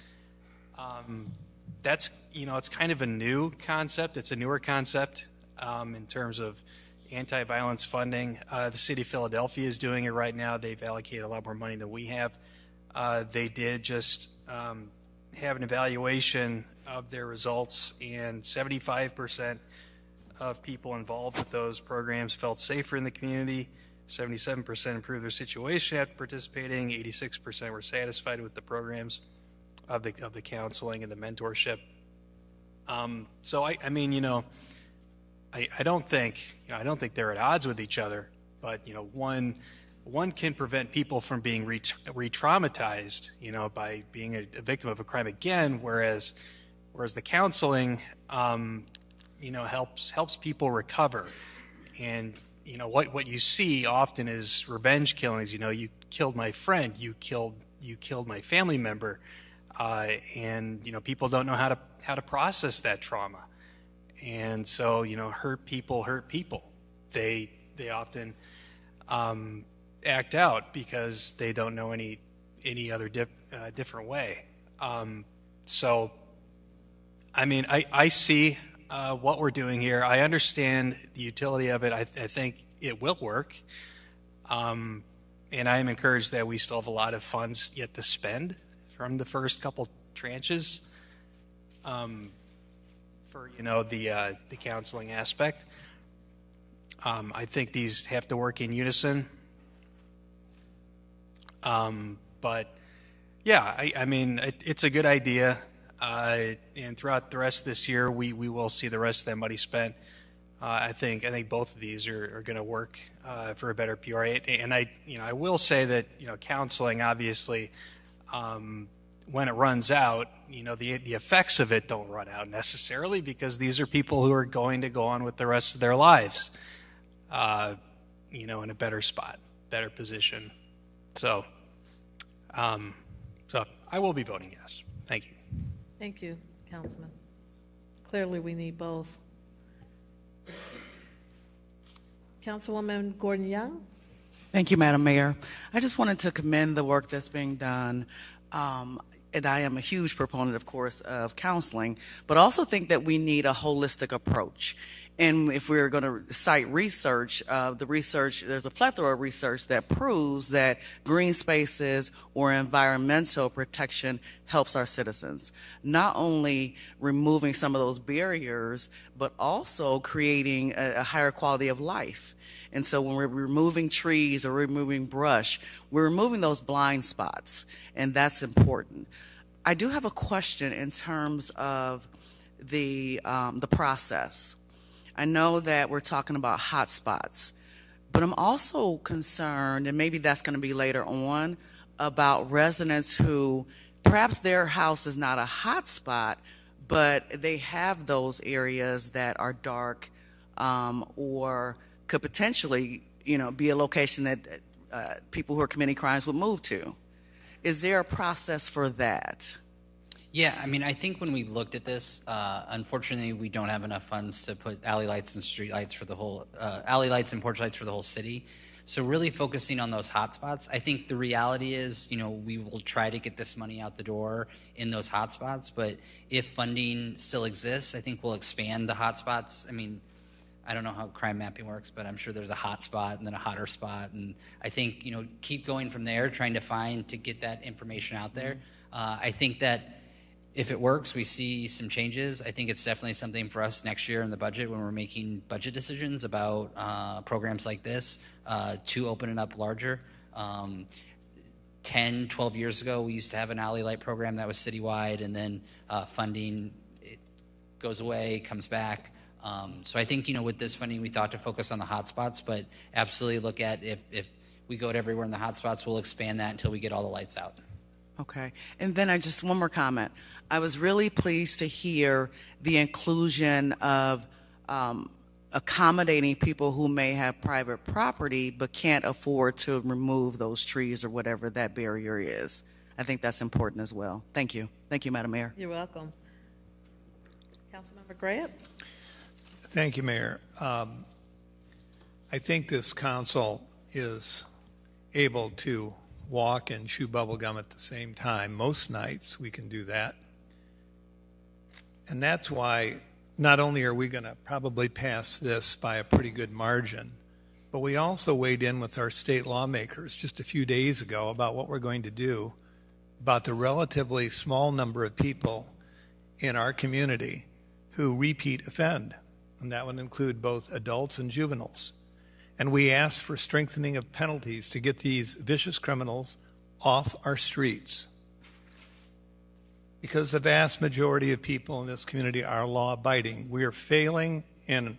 That's, it's kind of a new concept. It's a newer concept in terms of anti-violence funding. The city of Philadelphia is doing it right now. They've allocated a lot more money than we have. They did just have an evaluation of their results, and 75% of people involved with those programs felt safer in the community. 77% improved their situation after participating. 86% were satisfied with the programs of the counseling and the mentorship. So I mean, I don't think they're at odds with each other, but one can prevent people from being re-traumatized, by being a victim of a crime again, whereas the counseling, helps people recover. And what you see often is revenge killings. You killed my friend, you killed my family member, and people don't know how to process that trauma. And so hurt people. They often act out because they don't know any other different way. So, I mean, I see what we're doing here. I understand the utility of it. I think it will work. And I am encouraged that we still have a lot of funds yet to spend from the first couple tranches for the counseling aspect. I think these have to work in unison. But yeah, I mean, it's a good idea. And throughout the rest of this year, we will see the rest of that money spent. I think both of these are going to work for a better Peoria. And I will say that counseling, obviously, when it runs out, the effects of it don't run out necessarily, because these are people who are going to go on with the rest of their lives, in a better spot, better position. So I will be voting yes. Thank you. Thank you, Councilman. Clearly, we need both. Councilwoman Gordon Young. Thank you, Madam Mayor. I just wanted to commend the work that's being done. And I am a huge proponent, of course, of counseling, but also think that we need a holistic approach. And if we're going to cite research, there's a plethora of research that proves that green spaces or environmental protection helps our citizens. Not only removing some of those barriers, but also creating a higher quality of life. And so when we're removing trees or removing brush, we're removing those blind spots, and that's important. I do have a question in terms of the process. I know that we're talking about hot spots, but I'm also concerned, and maybe that's going to be later on, about residents who perhaps their house is not a hot spot, but they have those areas that are dark or could potentially, be a location that people who are committing crimes would move to. Is there a process for that? Yeah, I mean, I think when we looked at this, unfortunately, we don't have enough funds to put alley lights and street lights for the whole, alley lights and porch lights for the whole city. So really focusing on those hotspots. I think the reality is, we will try to get this money out the door in those hotspots. But if funding still exists, I think we'll expand the hotspots. I mean, I don't know how crime mapping works, but I'm sure there's a hot spot and then a hotter spot. And I think, keep going from there, trying to get that information out there. I think that if it works, we see some changes. I think it's definitely something for us next year in the budget when we're making budget decisions about programs like this to open it up larger. 10, 12 years ago, we used to have an alley light program that was citywide, and then funding it goes away, comes back. So I think, with this funding, we thought to focus on the hotspots, but absolutely look at if we go to everywhere in the hotspots, we'll expand that until we get all the lights out. Okay. And then one more comment. I was really pleased to hear the inclusion of accommodating people who may have private property but can't afford to remove those trees or whatever that barrier is. I think that's important as well. Thank you. Thank you, Madam Mayor. You're welcome. Councilmember Grant? Thank you, Mayor. I think this council is able to walk and chew bubble gum at the same time. Most nights we can do that. And that's why not only are we going to probably pass this by a pretty good margin, but we also weighed in with our state lawmakers just a few days ago about what we're going to do about the relatively small number of people in our community who repeat offend. And that would include both adults and juveniles. And we asked for strengthening of penalties to get these vicious criminals off our streets. Because the vast majority of people in this community are law-abiding, we are failing in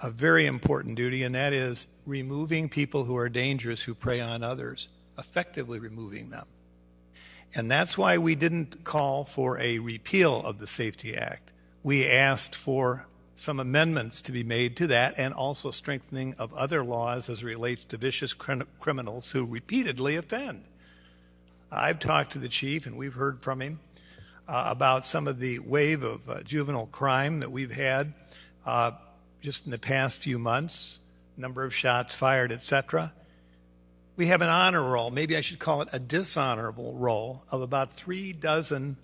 a very important duty, and that is removing people who are dangerous, who prey on others, effectively removing them. And that's why we didn't call for a repeal of the Safety Act. We asked for some amendments to be made to that, and also strengthening of other laws as it relates to vicious criminals who repeatedly offend. I've talked to the chief, and we've heard from him about some of the wave of juvenile crime that we've had just in the past few months, number of shots fired, etc. We have an honor roll, maybe I should call it a dishonorable roll, of about 36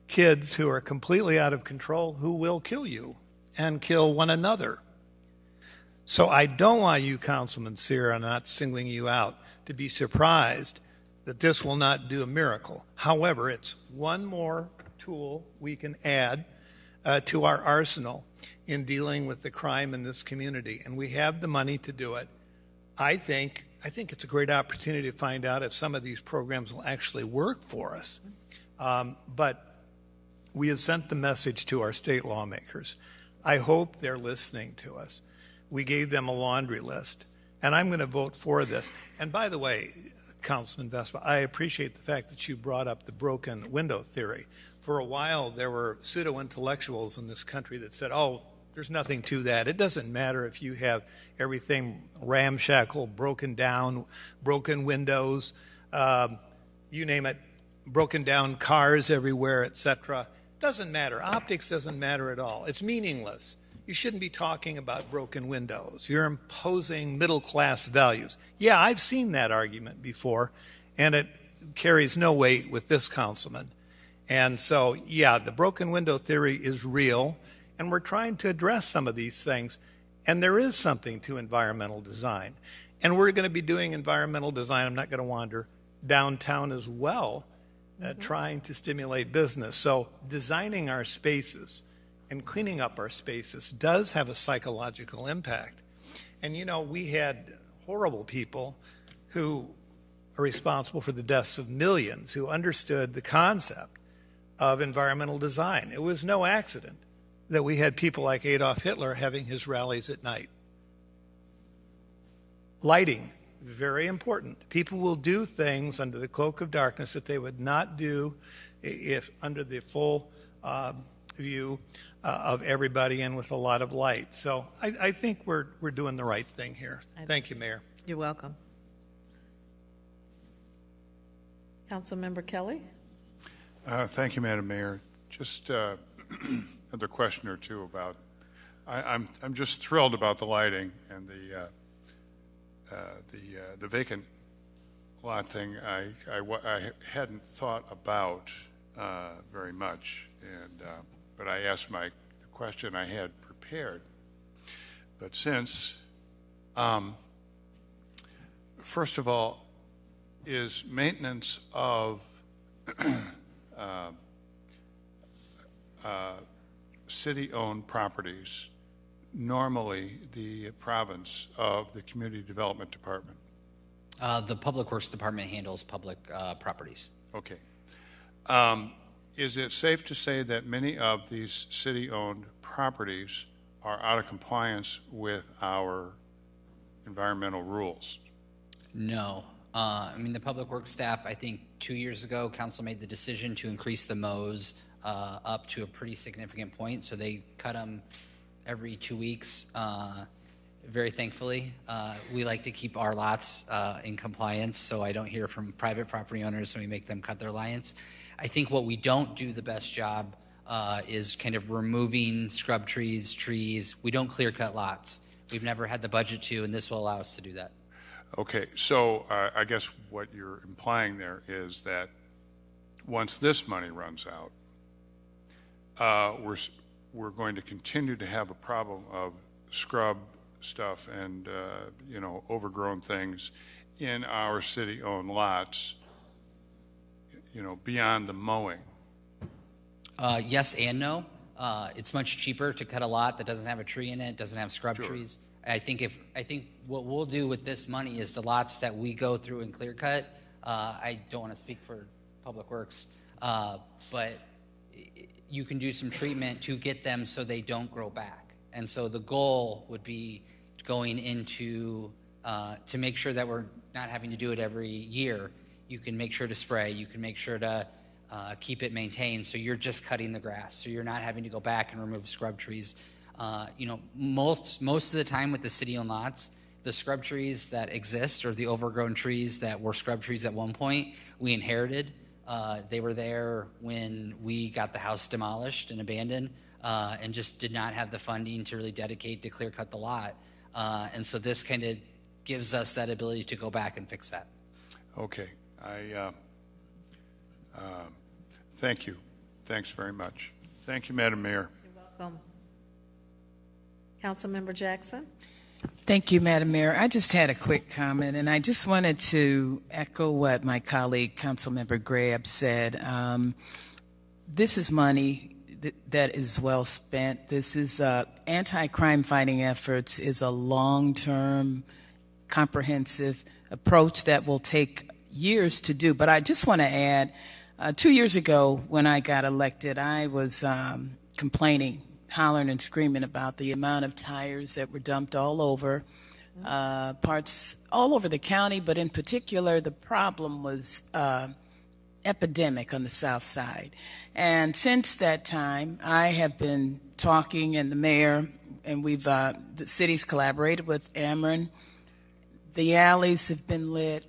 kids who are completely out of control who will kill you and kill one another. So I don't want you, Councilman Sear, I'm not singling you out, to be surprised that this will not do a miracle. However, it's one more tool we can add to our arsenal in dealing with the crime in this community, and we have the money to do it. I think it's a great opportunity to find out if some of these programs will actually work for us. But we have sent the message to our state lawmakers. I hope they're listening to us. We gave them a laundry list, and I'm going to vote for this. And by the way, Councilman Vespa, I appreciate the fact that you brought up the broken window theory. For a while, there were pseudo-intellectuals in this country that said, oh, there's nothing to that. It doesn't matter if you have everything ramshackle, broken down, broken windows, you name it, broken down cars everywhere, etc. Doesn't matter. Optics doesn't matter at all. It's meaningless. You shouldn't be talking about broken windows. You're imposing middle-class values. Yeah, I've seen that argument before, and it carries no weight with this councilman. And so, yeah, the broken window theory is real, and we're trying to address some of these things. And there is something to environmental design. And we're going to be doing environmental design, I'm not going to wander, downtown as well, trying to stimulate business. So designing our spaces and cleaning up our spaces does have a psychological impact. And, we had horrible people who are responsible for the deaths of millions who understood the concept of environmental design. It was no accident that we had people like Adolf Hitler having his rallies at night. Lighting, very important. People will do things under the cloak of darkness that they would not do if under the full view of everybody and with a lot of light. So I think we're doing the right thing here. Thank you, Mayor. You're welcome. Councilmember Kelly? Thank you, Madam Mayor. Just another question or two about. I'm just thrilled about the lighting and the vacant lot thing. I hadn't thought about very much, and but I asked the question I had prepared. But since, first of all, is maintenance of city-owned properties normally the province of the Community Development Department? The Public Works Department handles public properties. Okay. Is it safe to say that many of these city-owned properties are out of compliance with our environmental rules? No. I mean, the Public Works staff, I think 2 years ago, council made the decision to increase the mows up to a pretty significant point. So they cut them every 2 weeks, very thankfully. We like to keep our lots in compliance, so I don't hear from private property owners when we make them cut their lines. I think what we don't do the best job is kind of removing scrub trees. We don't clear cut lots. We've never had the budget to, and this will allow us to do that. Okay, so I guess what you're implying there is that once this money runs out, we're going to continue to have a problem of scrub stuff and overgrown things in our city-owned lots, beyond the mowing. Yes and no. It's much cheaper to cut a lot that doesn't have a tree in it, doesn't have scrub trees. I think what we'll do with this money is the lots that we go through and clear cut. I don't want to speak for Public Works, but you can do some treatment to get them so they don't grow back. And so the goal would be going into to make sure that we're not having to do it every year. You can make sure to spray. You can make sure to keep it maintained. So you're just cutting the grass. So you're not having to go back and remove scrub trees. Most of the time with the city-owned lots, the scrub trees that exist or the overgrown trees that were scrub trees at one point, we inherited. They were there when we got the house demolished and abandoned and just did not have the funding to really dedicate to clear cut the lot. And so this kind of gives us that ability to go back and fix that. Okay. Thank you. Thanks very much. Thank you, Madam Mayor. You're welcome. Councilmember Jackson? Thank you, Madam Mayor. I just had a quick comment, and I just wanted to echo what my colleague, Councilmember Grab, said. This is money that is well spent. This is anti-crime fighting efforts is a long-term, comprehensive approach that will take years to do. But I just want to add, 2 years ago when I got elected, I was complaining, hollering and screaming about the amount of tires that were dumped all over, parts all over the county, but in particular, the problem was epidemic on the south side. And since that time, I have been talking, and the mayor, and the city's collaborated with Ameren. The alleys have been lit.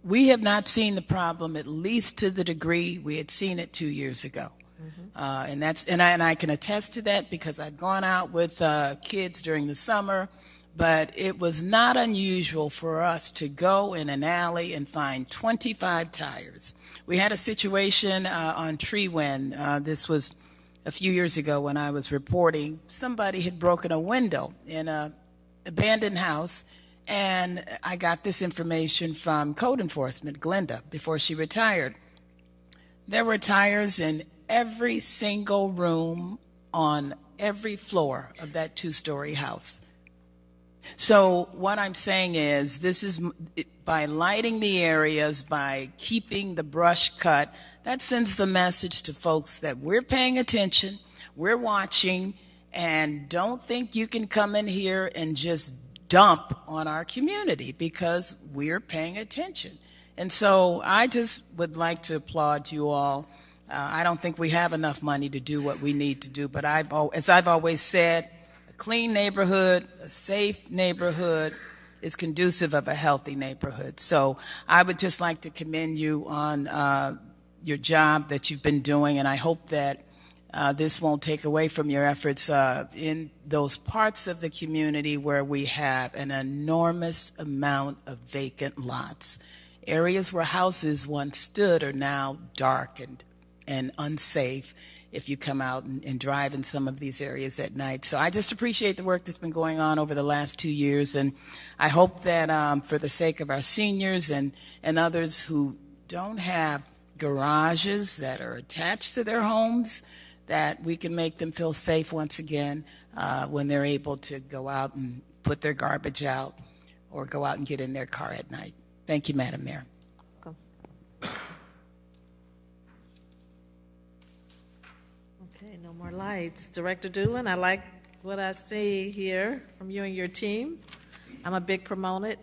We have not seen the problem, at least to the degree we had seen it 2 years ago. And I can attest to that because I've gone out with kids during the summer, but it was not unusual for us to go in an alley and find 25 tires. We had a situation on Treewind. This was a few years ago when I was reporting. Somebody had broken a window in an abandoned house, and I got this information from code enforcement, Glenda, before she retired. There were tires in every single room on every floor of that two-story house. So what I'm saying is this is by lighting the areas, by keeping the brush cut, that sends the message to folks that we're paying attention, we're watching, and don't think you can come in here and just dump on our community because we're paying attention. And so I just would like to applaud you all. I don't think we have enough money to do what we need to do, but as I've always said, a clean neighborhood, a safe neighborhood is conducive of a healthy neighborhood. So I would just like to commend you on your job that you've been doing, and I hope that this won't take away from your efforts in those parts of the community where we have an enormous amount of vacant lots. Areas where houses once stood are now dark and unsafe if you come out and drive in some of these areas at night. So I just appreciate the work that's been going on over the last 2 years, and I hope that for the sake of our seniors and others who don't have garages that are attached to their homes, that we can make them feel safe once again when they're able to go out and put their garbage out or go out and get in their car at night. Thank you, Madam Mayor. Okay, no more lights. Director Doolin, I like what I see here from you and your team. I'm a big proponent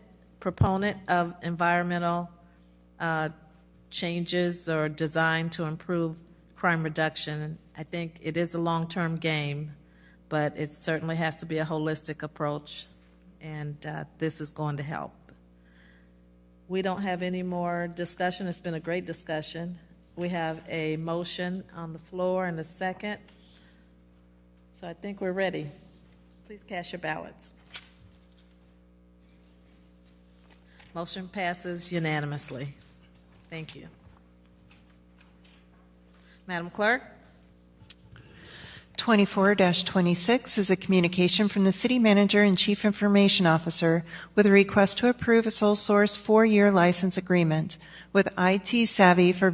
of environmental changes or design to improve crime reduction. I think it is a long-term game, but it certainly has to be a holistic approach, and this is going to help. We don't have any more discussion. It's been a great discussion. We have a motion on the floor and a second. So I think we're ready. Please cast your ballots. Motion passes unanimously. Thank you. Madam Clerk? 24-26 is a communication from the City Manager and Chief Information Officer with a request to approve a sole source 4-year license agreement with IT Savvy for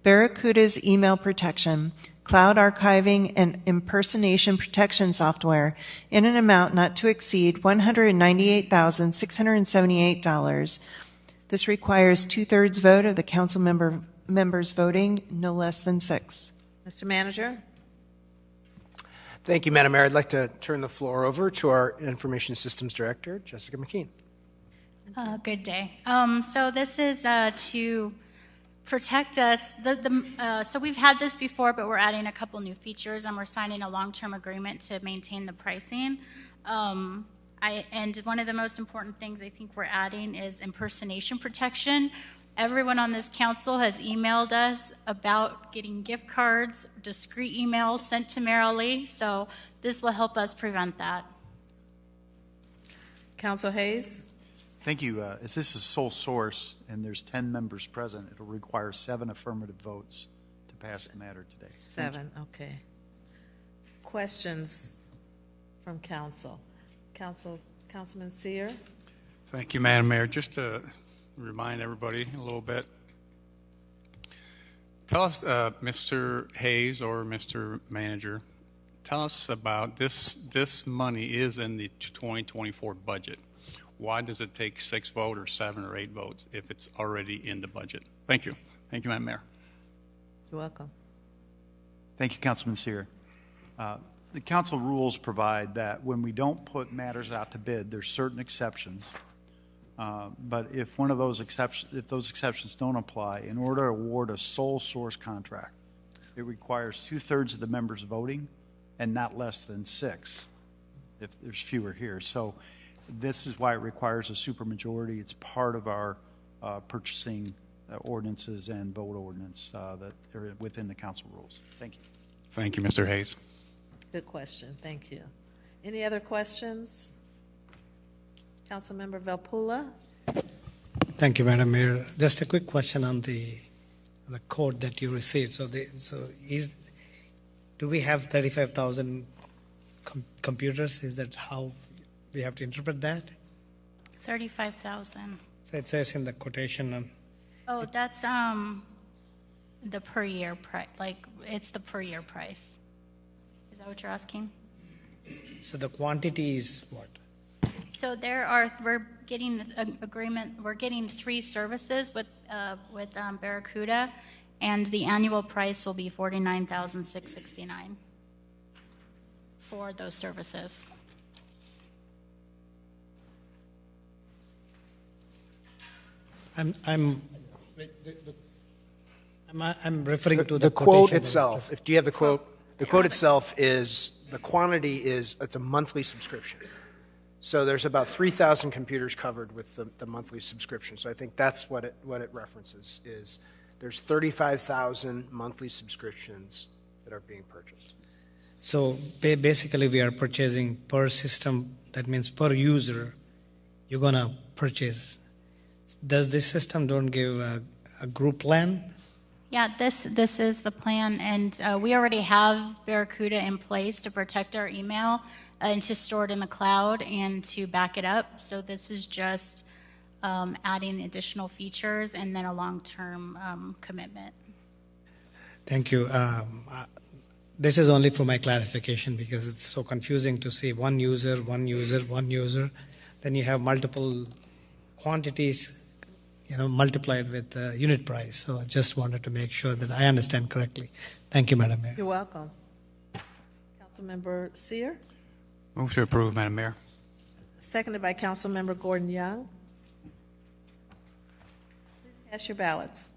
Barracuda's email protection, cloud archiving, and impersonation protection software in an amount not to exceed $198,678. This requires 2/3 vote of the council members voting, no less than 6. Mr. Manager? Thank you, Madam Mayor. I'd like to turn the floor over to our Information Systems Director, Jessica McKean. Good day. So this is to protect us. So we've had this before, but we're adding a couple new features, and we're signing a long-term agreement to maintain the pricing. And one of the most important things I think we're adding is impersonation protection. Everyone on this council has emailed us about getting gift cards, discreet emails sent to Merrilee, so this will help us prevent that. Council Hayes? Thank you. As this is sole source and there's 10 members present, it'll require 7 affirmative votes to pass the matter today. 7, okay. Questions from council? Councilman Sear? Thank you, Madam Mayor. Just to remind everybody a little bit, tell us, Mr. Hayes or Mr. Manager, tell us about this money is in the 2024 budget. Why does it take 6 votes or 7 or 8 votes if it's already in the budget? Thank you. Thank you, Madam Mayor. You're welcome. Thank you, Councilman Sear. The council rules provide that when we don't put matters out to bid, there's certain exceptions. But if one of those exceptions don't apply, in order to award a sole source contract, it requires 2/3 of the members voting and not less than 6 if there's fewer here. So this is why it requires a supermajority. It's part of our purchasing ordinances and vote ordinance that are within the council rules. Thank you. Thank you, Mr. Hayes. Good question. Thank you. Any other questions? Councilmember Velpula? Thank you, Madam Mayor. Just a quick question on the code that you received. Do we have 35,000 computers? Is that how we have to interpret that? 35,000. So it says in the quotation. Oh, that's the per year price. Like it's the per year price. Is that what you're asking? So the quantity is what? So we're getting an agreement. We're getting 3 services with Barracuda, and the annual price will be $49,669 for those services. I'm referring to the quote itself. Do you have the quote? The quote itself is the quantity is it's a monthly subscription. So there's about 3,000 computers covered with the monthly subscription. So I think that's what it references is there's 35,000 monthly subscriptions that are being purchased. So basically we are purchasing per system. That means per user you're going to purchase. Does this system don't give a group plan? Yeah, this is the plan, and we already have Barracuda in place to protect our email and to store it in the cloud and to back it up. So this is just adding additional features and then a long-term commitment. Thank you. this is only for my clarification because it's so confusing to see one user, one user, one user. Then you have multiple quantities, multiplied with the unit price. So I just wanted to make sure that I understand correctly. Thank you, Madam Mayor. You're welcome. Councilmember Seer, Move to approve, Madam Mayor. seconded by Councilmember Gordon Young. Please cast your ballots.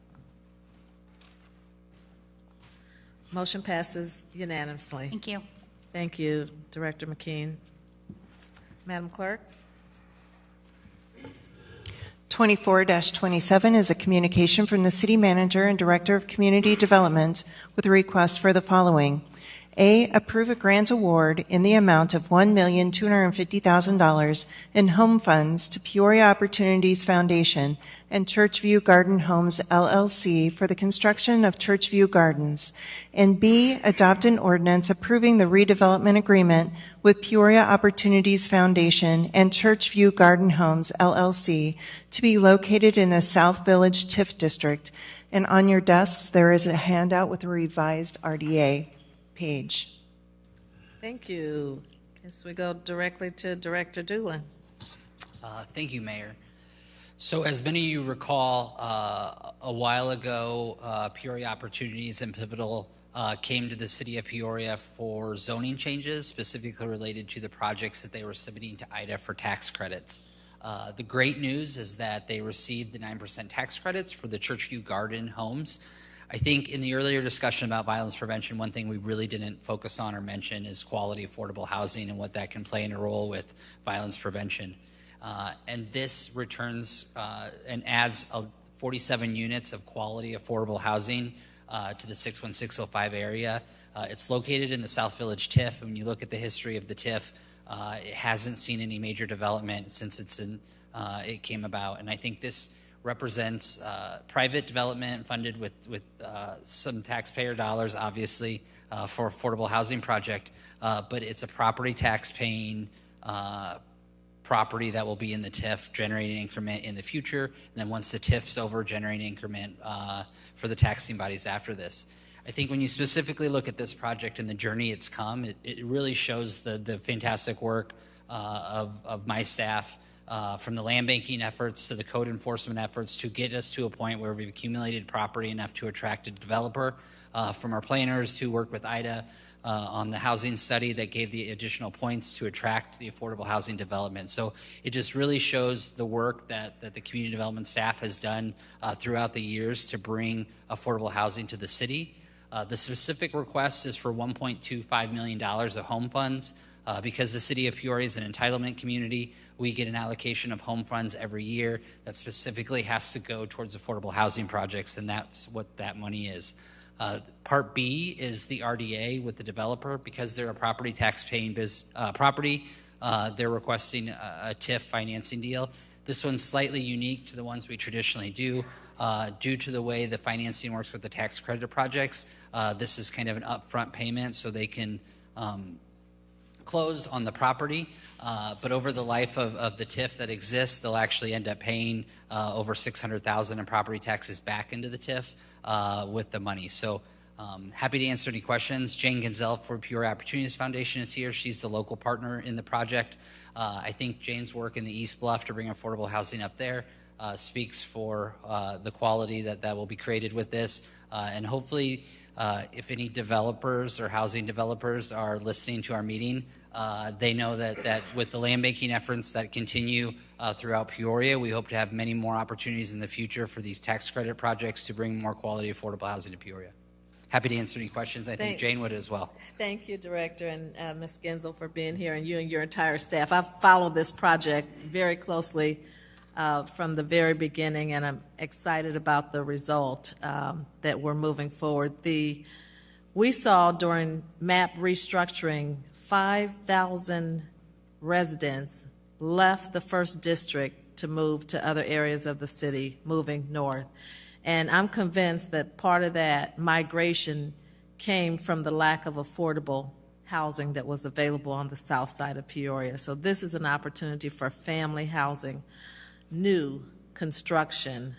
Motion passes unanimously. Thank you. Thank you, Director McKean. Madam Clerk? 24-27 is a communication from the City Manager and Director of Community Development with a request for the following. A, approve a grant award in the amount of $1,250,000 in home funds to Peoria Opportunities Foundation and Churchview Garden Homes, LLC for the construction of Churchview Gardens. And B, adopt an ordinance approving the redevelopment agreement with Peoria Opportunities Foundation and Churchview Garden Homes, LLC to be located in the South Village TIF District. And on your desks, there is a handout with a revised RDA page. Thank you. Guess we go directly to Director Doolin. Thank you, Mayor. So as many of you recall, a while ago, Peoria Opportunities and Pivotal came to the city of Peoria for zoning changes, specifically related to the projects that they were submitting to IDA for tax credits. The great news is that they received the 9% tax credits for the Churchview Garden homes. I think in the earlier discussion about violence prevention, one thing we really didn't focus on or mention is quality affordable housing and what that can play in a role with violence prevention. And this returns and adds 47 units of quality affordable housing to the 61605 area. It's located in the South Village TIF. And when you look at the history of the TIF, it hasn't seen any major development since it came about. And I think this represents private development funded with some taxpayer dollars, obviously, for affordable housing project, but it's a property tax paying property that will be in the TIF, generating increment in the future, and then once the TIF's over, generating increment for the taxing bodies after this. I think when you specifically look at this project and the journey it's come, it really shows the fantastic work of my staff, from the land banking efforts to the code enforcement efforts to get us to a point where we've accumulated property enough to attract a developer, from our planners who work with IDA on the housing study that gave the additional points to attract the affordable housing development. So it just really shows the work that the community development staff has done throughout the years to bring affordable housing to the city. The specific request is for $1.25 million of home funds. Because the city of Peoria is an entitlement community, we get an allocation of home funds every year that specifically has to go towards affordable housing projects, and that's what that money is. Part B is the RDA with the developer. Because they're a property tax paying property, they're requesting a TIF financing deal. This one's slightly unique to the ones we traditionally do. Due to the way the financing works with the tax credit projects, this is kind of an upfront payment so they can close on the property, but over the life of the TIF that exists, they'll actually end up paying over $600,000 in property taxes back into the TIF with the money. So happy to answer any questions. Jane Gonzell for Peoria Opportunities Foundation is here. She's the local partner in the project. I think Jane's work in the East Bluff to bring affordable housing up there speaks for the quality that will be created with this, and hopefully if any developers or housing developers are listening to our meeting, they know that with the land banking efforts that continue throughout Peoria, we hope to have many more opportunities in the future for these tax credit projects to bring more quality affordable housing to Peoria. Happy to answer any questions. I think Jane would as well. Thank you, Director, and Ms. Genzel for being here, and you and your entire staff. I've followed this project very closely from the very beginning, and I'm excited about the result that we're moving forward. We saw during MAP restructuring, 5,000 residents left the first district to move to other areas of the city, moving north. And I'm convinced that part of that migration came from the lack of affordable housing that was available on the south side of Peoria. So this is an opportunity for family housing, new construction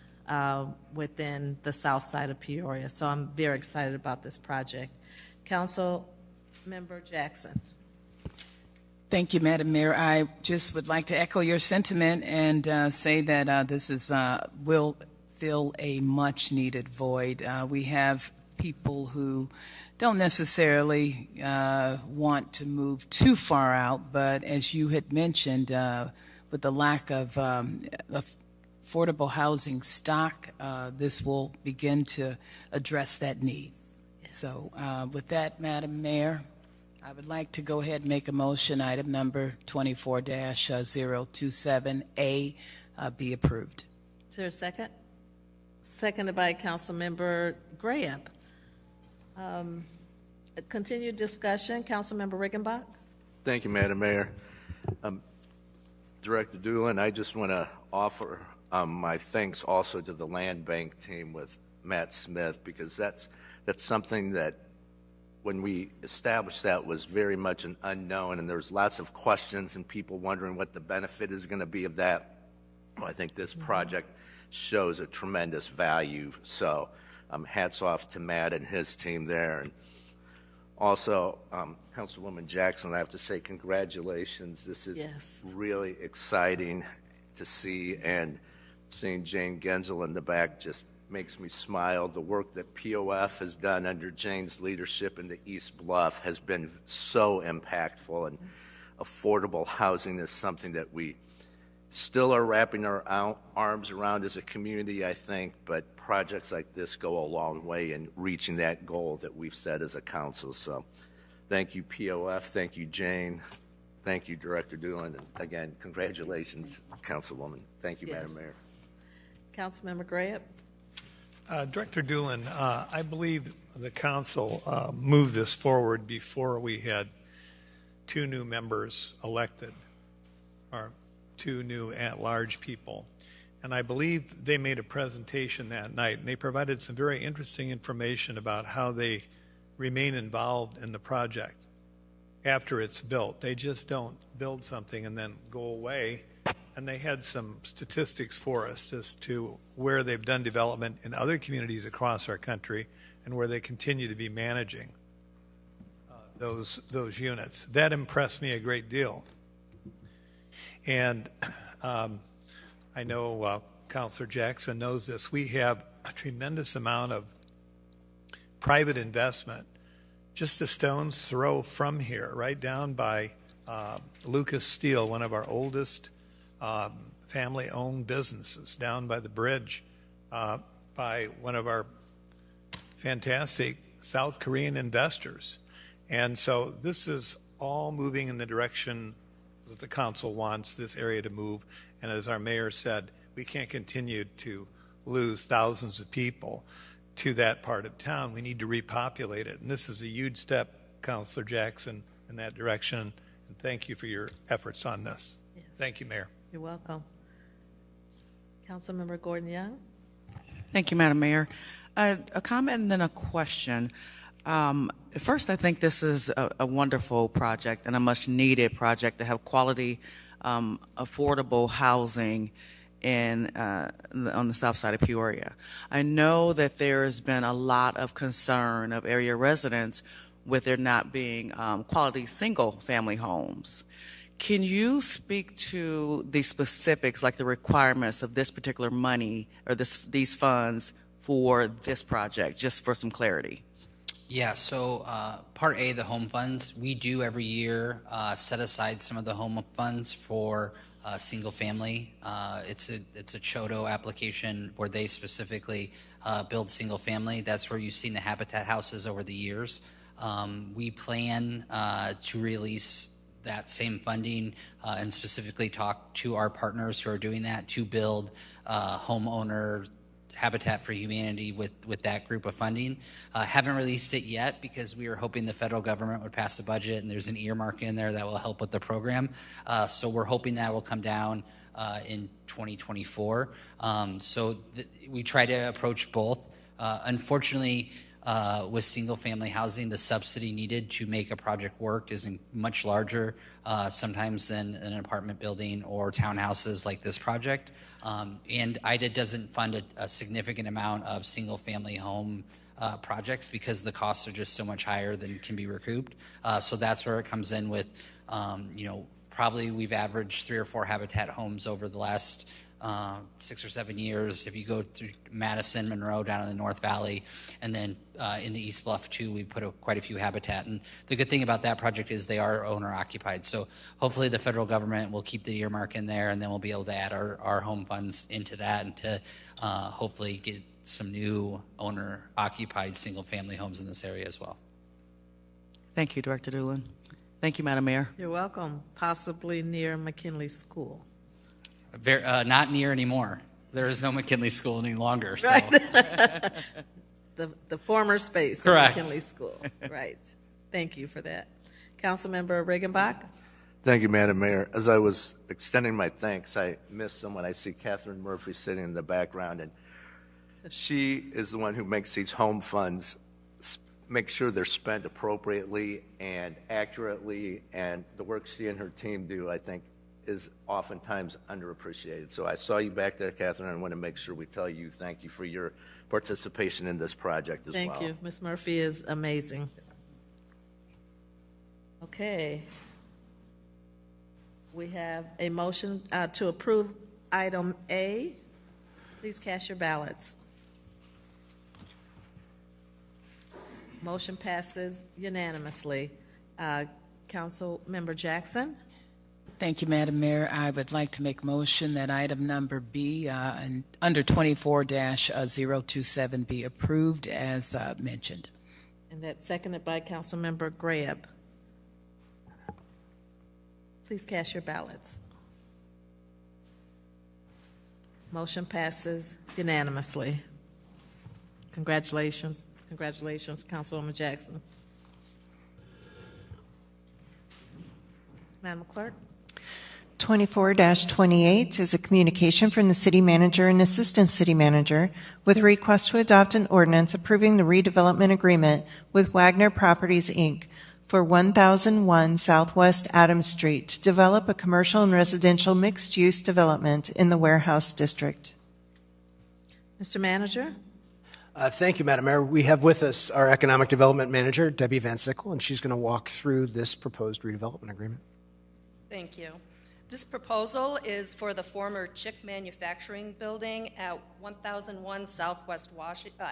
within the south side of Peoria. So I'm very excited about this project. Council Member Jackson. Thank you, Madam Mayor. I just would like to echo your sentiment and say that this is will fill a much-needed void. We have people who don't necessarily want to move too far out, but as you had mentioned, with the lack of affordable housing stock, this will begin to address that need. Yes. So with that, Madam Mayor, I would like to go ahead and make a motion, item number 24-027A be approved. Is there a second? Seconded by Councilmember Graham. Continued discussion, Councilmember Riggenbach. Thank you, Madam Mayor. Director Doolin, I just want to offer my thanks also to the Land Bank team with Matt Smith, because that's something that when we established that was very much an unknown, and there's lots of questions and people wondering what the benefit is going to be of that. Well, I think this project shows a tremendous value. So hats off to Matt and his team there. And also, Councilwoman Jackson, I have to say congratulations. This is really exciting to see, and seeing Jane Genzel in the back just makes me smile. The work that POF has done under Jane's leadership in the East Bluff has been so impactful, and affordable housing is something that we still are wrapping our arms around as a community, I think, but projects like this go a long way in reaching that goal that we've set as a council. So thank you, POF. Thank you, Jane. Thank you, Director Doolin. And again, congratulations, Councilwoman. Thank you, Madam Mayor. Councilmember Graham. Director Doolin, I believe the council moved this forward before we had 2 new members elected, or 2 new at-large people. And I believe they made a presentation that night, and they provided some very interesting information about how they remain involved in the project after it's built. They just don't build something and then go away. And they had some statistics for us as to where they've done development in other communities across our country and where they continue to be managing those units. That impressed me a great deal. And I know Councilor Jackson knows this. We have a tremendous amount of private investment just a stone's throw from here, right down by Lucas Steel, one of our oldest family-owned businesses, down by the bridge, by one of our fantastic South Korean investors. And so this is all moving in the direction that the council wants this area to move. And as our mayor said, we can't continue to lose thousands of people to that part of town. We need to repopulate it. And this is a huge step, Councilor Jackson, in that direction. And thank you for your efforts on this. Yes. Thank you, Mayor. You're welcome. Councilmember Gordon Young. Thank you, Madam Mayor. A comment and then a question. First, I think this is a wonderful project and a much-needed project to have quality, affordable housing on the south side of Peoria. I know that there has been a lot of concern of area residents with there not being quality single-family homes. Can you speak to the specifics, like the requirements of this particular money or these funds for this project, just for some clarity? Yeah, so Part A, the home funds, we do every year set aside some of the home funds for single family. It's a CHODO application where they specifically build single family. That's where you've seen the Habitat houses over the years. We plan to release that same funding and specifically talk to our partners who are doing that to build homeowner Habitat for Humanity with that group of funding. Haven't released it yet because we were hoping the federal government would pass a budget, and there's an earmark in there that will help with the program. So we're hoping that will come down in 2024. We try to approach both. Unfortunately, with single-family housing, the subsidy needed to make a project work is much larger sometimes than an apartment building or townhouses like this project. And IDA doesn't fund a significant amount of single-family home projects because the costs are just so much higher than can be recouped. So that's where it comes in with, probably we've averaged 3 or 4 Habitat homes over the last 6 or 7 years. If you go through Madison, Monroe, down in the North Valley, and then in the East Bluff too, we put quite a few Habitat. And the good thing about that project is they are owner occupied. So hopefully the federal government will keep the earmark in there, and then we'll be able to add our home funds into that and to hopefully get some new owner occupied single family homes in this area as well. Thank you, Director Doolin. Thank you, Madam Mayor. You're welcome. Possibly near McKinley School. Not near anymore. There is no McKinley School any longer. So. Right. the former space Correct. of McKinley School. Right. Thank you for that. Councilmember Regenbach? Thank you, Madam Mayor. As I was extending my thanks, I missed someone. I see Catherine Murphy sitting in the background, and she is the one who makes these home funds make sure they're spent appropriately and accurately, and the work she and her team do, I think, is oftentimes underappreciated. So I saw you back there, Catherine, and I want to make sure we tell you thank you for your participation in this project as well. Thank you. Ms. Murphy is amazing. Okay. We have a motion to approve item A. Please cast your ballots. Motion passes unanimously. Councilmember Jackson? Thank you, Madam Mayor. I would like to make a motion that item number B and under 24-027 be approved as mentioned. And that's seconded by Councilmember Greb. Please cast your ballots. Motion passes unanimously. Congratulations. Congratulations, Councilwoman Jackson. Madam Clerk? 24-28 is a communication from the City Manager and Assistant City Manager with a request to adopt an ordinance approving the redevelopment agreement with Wagner Properties, Inc. for 1001 Southwest Adams Street to develop a commercial and residential mixed-use development in the Warehouse District. Mr. Manager? Thank you, Madam Mayor. We have with us our Economic Development Manager, Debbie Van Sickle, and she's going to walk through this proposed redevelopment agreement. Thank you. This proposal is for the former Chick Manufacturing Building at 1001 Southwest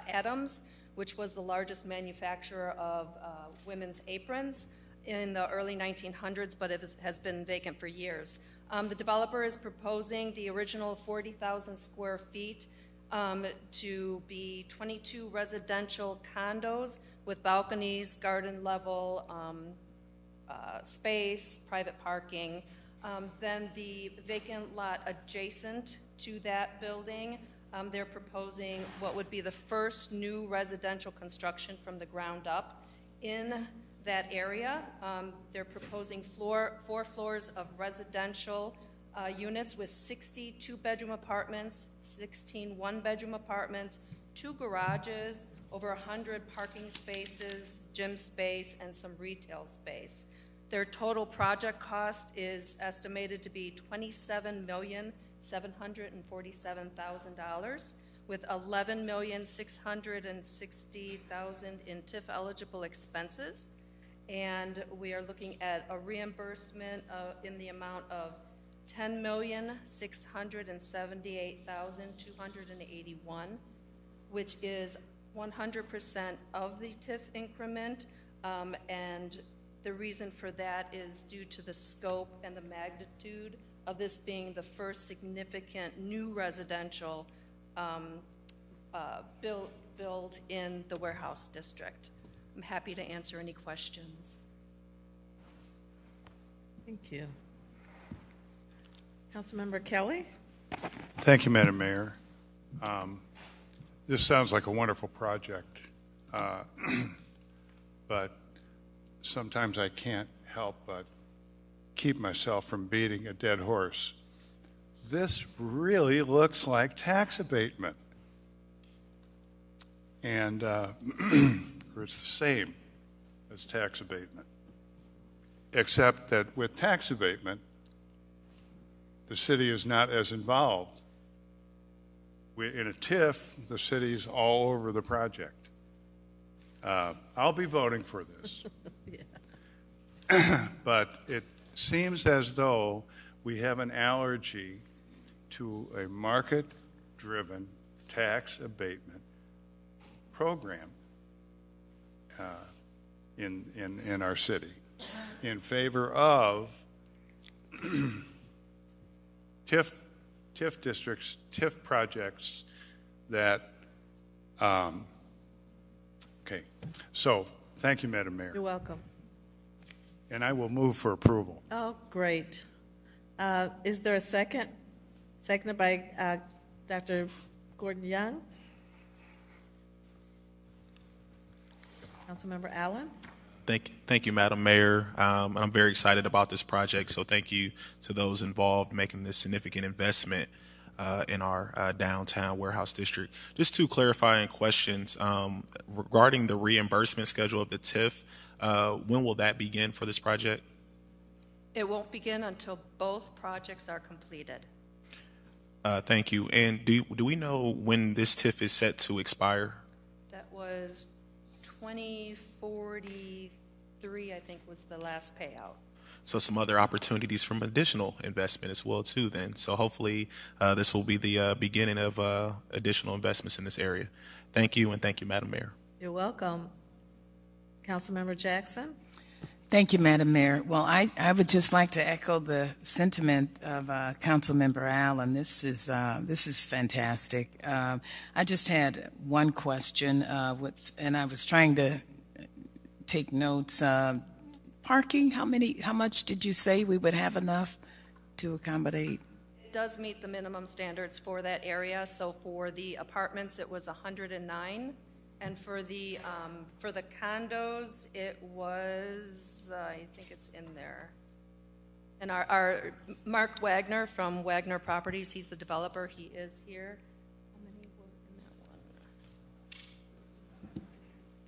Adams, which was the largest manufacturer of women's aprons in the early 1900s, but it has been vacant for years. The developer is proposing the original 40,000 square feet to be 22 residential condos with balconies, garden level space, private parking. Then the vacant lot adjacent to that building, they're proposing what would be the first new residential construction from the ground up in that area. They're proposing 4 floors of residential units with 60 two-bedroom apartments, 16 one-bedroom apartments, 2 garages, over 100 parking spaces, gym space, and some retail space. Their total project cost is estimated to be $27,747,000 with $11,660,000 in TIF eligible expenses. And we are looking at a reimbursement in the amount of $10,678,281, which is 100% of the TIF increment, and the reason for that is due to the scope and the magnitude of this being the first significant new residential build in the Warehouse District. I'm happy to answer any questions. Thank you. Councilmember Kelly? Thank you, Madam Mayor. This sounds like a wonderful project, but sometimes I can't help but keep myself from beating a dead horse. This really looks like tax abatement. and or it's the same as tax abatement, except that with tax abatement, the city is not as involved. In a TIF, the city's all over the project. I'll be voting for this. But it seems as though we have an allergy to a market-driven tax abatement program in our city in favor of TIF districts, TIF projects that, okay. So, thank you, Madam Mayor. You're welcome. And I will move for approval. Oh, great. Is there a second? Seconded by Dr. Gordon Young. Councilmember Allen. Thank you, Madam Mayor. I'm very excited about this project, so thank you to those involved making this significant investment in our downtown warehouse district. Just two clarifying questions regarding the reimbursement schedule of the TIF. When will that begin for this project? It won't begin until both projects are completed. Thank you. And do we know when this TIF is set to expire? That was 2043, I think, was the last payout. So some other opportunities from additional investment as well too then. So hopefully this will be the beginning of additional investments in this area. Thank you, and thank you, Madam Mayor. You're welcome. Councilmember Jackson. Thank you, Madam Mayor. Well, I would just like to echo the sentiment of Councilmember Allen. This is fantastic. I just had one question, and I was trying to take notes. Parking, how much did you say we would have enough to accommodate? It does meet the minimum standards for that area. So for the apartments, it was 109. And for the condos, it was, I think it's in there. And our Mark Wagner from Wagner Properties, he's the developer, he is here. How many were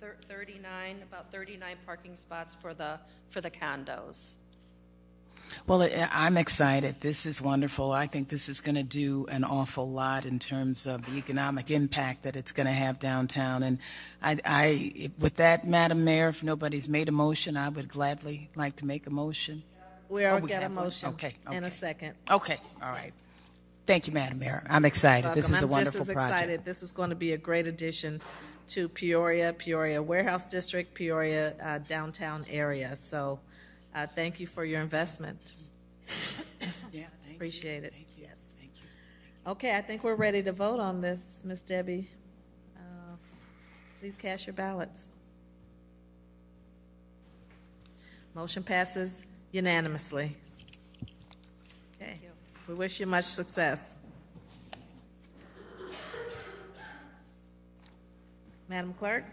in that one? 39, about 39 parking spots for the condos. Well, I'm excited. This is wonderful. I think this is going to do an awful lot in terms of the economic impact that it's going to have downtown. And I, with that, Madam Mayor, if nobody's made a motion, I would gladly like to make a motion. We already got a have one? motion. Okay. And a second. Okay. All right. Thank you, Madam Mayor. I'm excited. Welcome. This is a wonderful I'm just as project. excited. This is going to be a great addition to Peoria Warehouse District, Peoria downtown area. So thank you for your investment. Yeah, appreciate it. Thank you. Yes. Thank you. Okay, I think we're ready to vote on this, Miss Debbie. Please cast your ballots. Motion passes unanimously. Okay. We wish you much success. Madam Clerk?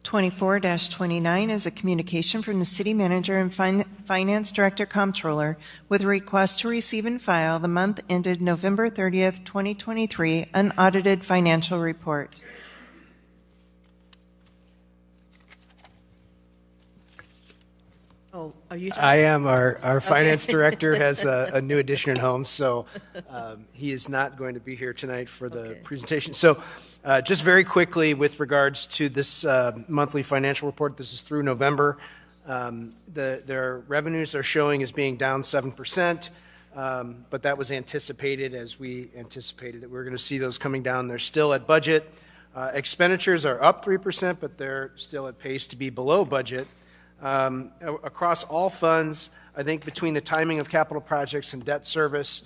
24-29 is a communication from the City Manager and Finance Director Comptroller with a request to receive and file the month ended November 30th, 2023, unaudited financial report. Oh, are you? I am. Our finance director has a new addition at home, so he is not going to be here tonight for the presentation. So just very quickly with regards to this monthly financial report, this is through November. Their revenues are showing as being down 7%, but that was anticipated as we anticipated that we were going to see those coming down. They're still at budget. Expenditures are up 3%, but they're still at pace to be below budget. Across all funds, I think between the timing of capital projects and debt service,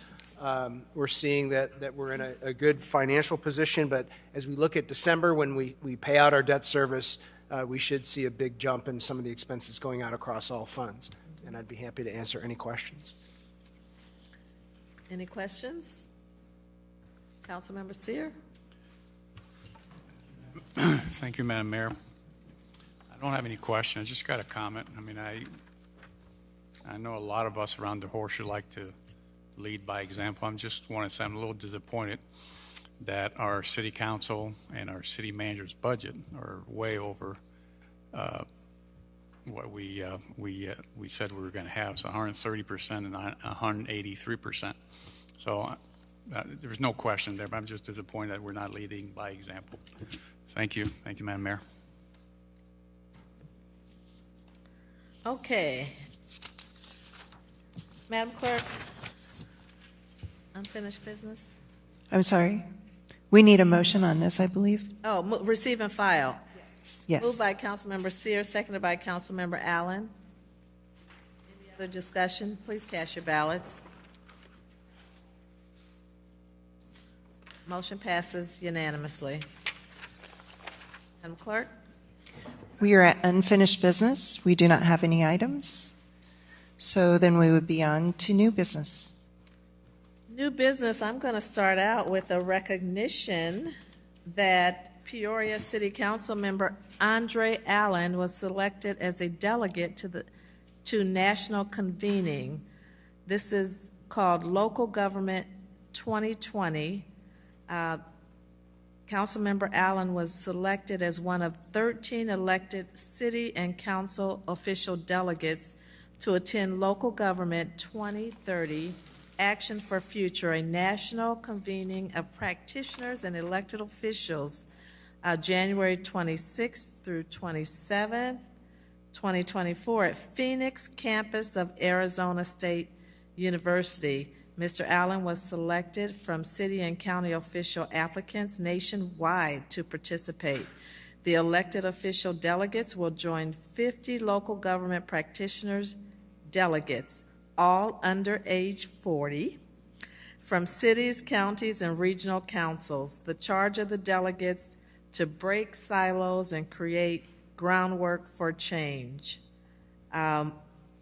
we're seeing that we're in a good financial position. But as we look at December, when we pay out our debt service, we should see a big jump in some of the expenses going out across all funds. And I'd be happy to answer any questions. Any questions? Councilmember Sear? Thank you, Madam Mayor. I don't have any questions. I just got a comment. I mean, I know a lot of us around the horse should like to lead by example. I just want to say I'm a little disappointed that our city council and our city manager's budget are way over what we said we were going to have. So 130% and 183%. So there's no question there, but I'm just disappointed that we're not leading by example. Thank you. Thank you, Madam Mayor. Okay. Madam Clerk, unfinished business? I'm sorry. We need a motion on this, I believe. Oh, receive and file. Yes. Moved by Councilmember Seer, seconded by Councilmember Allen. Any other discussion? Please cast your ballots. Motion passes unanimously. Madam Clerk? We are at unfinished business. We do not have any items. So then we would be on to new business. New business, I'm going to start out with a recognition that Peoria City Council member Andre Allen was selected as a delegate to national convening. This is called Local Government 2020. Councilmember Allen was selected as one of 13 elected city and council official delegates to attend Local Government 2030 Action for Future, a national convening of practitioners and elected officials, January 26th through 27th, 2024 at Phoenix campus of Arizona State University. Mr. Allen was selected from city and county official applicants nationwide to participate. The elected official delegates will join 50 local government practitioners delegates, all under age 40, from cities, counties, and regional councils. The charge of the delegates to break silos and create groundwork for change.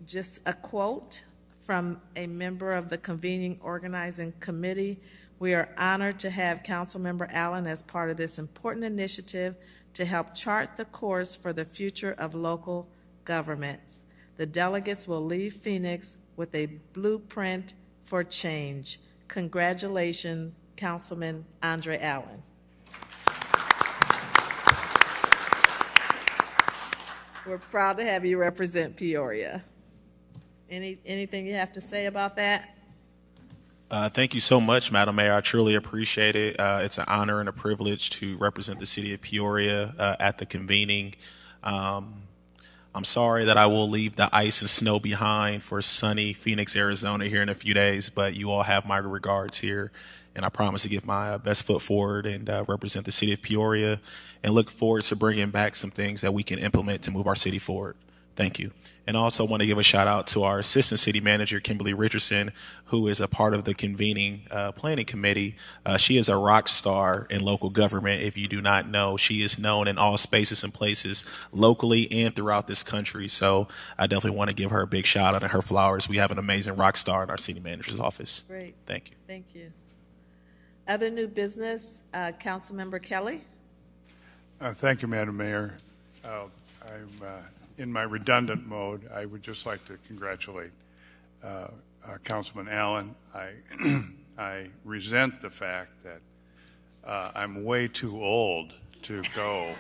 Just a quote from a member of the convening organizing committee: "We are honored to have Councilmember Allen as part of this important initiative to help chart the course for the future of local governments. The delegates will leave Phoenix with a blueprint for change. Congratulations, Councilman Andre Allen." We're proud to have you represent Peoria. Anything you have to say about that? Thank you so much, Madam Mayor. I truly appreciate it. It's an honor and a privilege to represent the city of Peoria at the convening. I'm sorry that I will leave the ice and snow behind for sunny Phoenix, Arizona here in a few days, but you all have my regards here, and I promise to give my best foot forward and represent the city of Peoria and look forward to bringing back some things that we can implement to move our city forward. Thank you. And also want to give a shout out to our Assistant City Manager, Kimberly Richardson, who is a part of the convening planning committee. She is a rock star in local government. If you do not know, she is known in all spaces and places locally and throughout this country. So I definitely want to give her a big shout out and her flowers. We have an amazing rock star in our city manager's office. Great. Thank you. Thank you. Other new business, Councilmember Kelly. Thank you, Madam Mayor. In my redundant mode, I would just like to congratulate Councilman Allen. I resent the fact that I'm way too old to go,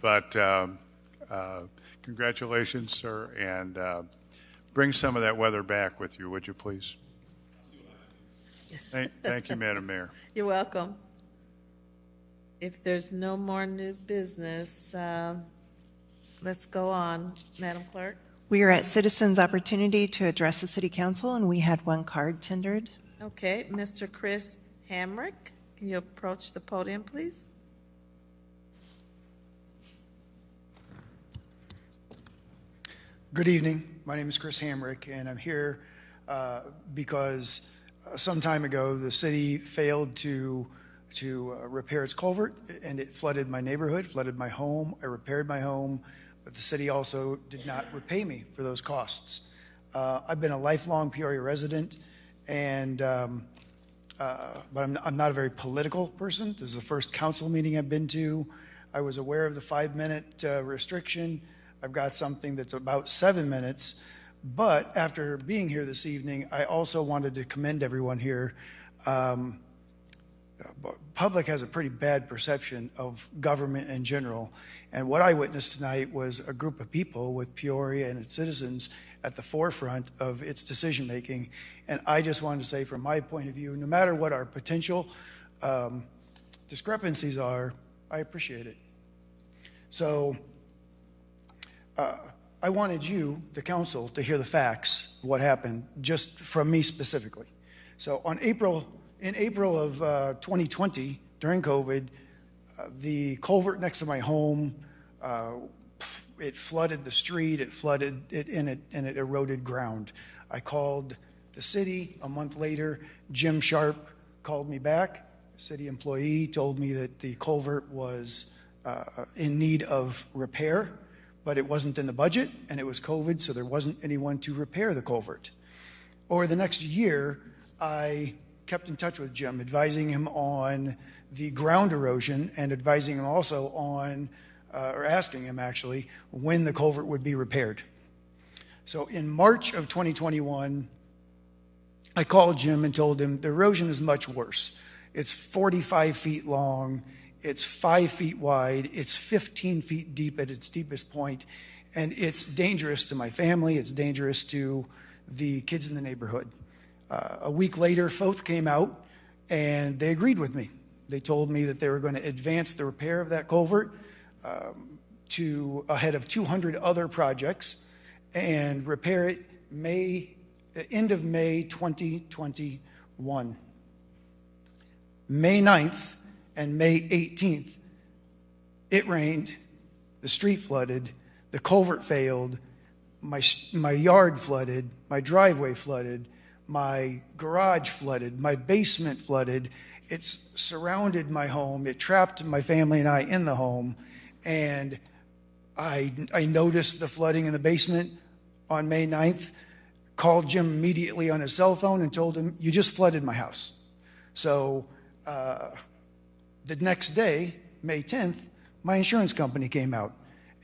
but congratulations, sir, and bring some of that weather back with you, would you please? Thank you, Madam Mayor. You're welcome. If there's no more new business, let's go on, Madam Clerk. We are at citizens' opportunity to address the city council, and we had one card tendered. Okay, Mr. Chris Hamrick, can you approach the podium, please? Good evening. My name is Chris Hamrick, and I'm here because some time ago the city failed to repair its culvert, and it flooded my neighborhood, flooded my home. I repaired my home, but the city also did not repay me for those costs. I've been a lifelong Peoria resident, and but I'm not a very political person. This is the first council meeting I've been to. I was aware of the 5-minute restriction. I've got something that's about 7 minutes. But after being here this evening, I also wanted to commend everyone here. public has a pretty bad perception of government in general. And what I witnessed tonight was a group of people with Peoria and its citizens at the forefront of its decision-making. And I just wanted to say, from my point of view, no matter what our potential discrepancies are, I appreciate it. So I wanted you, the council, to hear the facts of what happened, just from me specifically. So in April of 2020, during COVID, the culvert next to my home, it flooded the street, and it eroded ground. I called the city. A month later, Jim Sharp called me back, a city employee, told me that the culvert was in need of repair, but it wasn't in the budget, and it was COVID, so there wasn't anyone to repair the culvert. Over the next year, I kept in touch with Jim, advising him on the ground erosion and advising him also on, or asking him actually, when the culvert would be repaired. So in March of 2021, I called Jim and told him the erosion is much worse. It's 45 feet long, it's 5 feet wide, it's 15 feet deep at its deepest point, and it's dangerous to my family, it's dangerous to the kids in the neighborhood. A week later, Foth came out and they agreed with me. They told me that they were going to advance the repair of that culvert to ahead of 200 other projects and repair it end of May 2021. May 9th and May 18th, it rained, the street flooded, the culvert failed, my yard flooded, my driveway flooded, my garage flooded, my basement flooded. It's surrounded my home. It trapped my family and I in the home. And I noticed the flooding in the basement on May 9th, called Jim immediately on his cell phone and told him, "You just flooded my house." So the next day, May 10th, my insurance company came out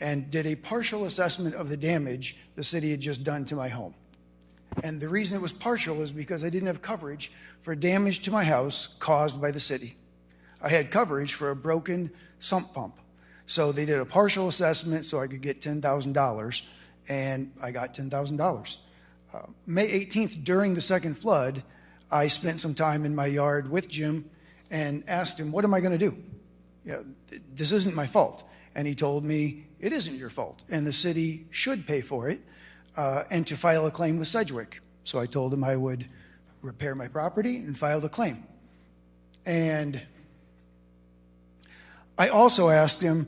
and did a partial assessment of the damage the city had just done to my home. And the reason it was partial is because I didn't have coverage for damage to my house caused by the city. I had coverage for a broken sump pump. So they did a partial assessment so I could get $10,000, and I got $10,000. May 18th, during the second flood, I spent some time in my yard with Jim and asked him, "What am I going to do? This isn't my fault." And he told me, "It isn't your fault, and the city should pay for it, and to file a claim with Sedgwick." So I told him I would repair my property and file the claim. And I also asked him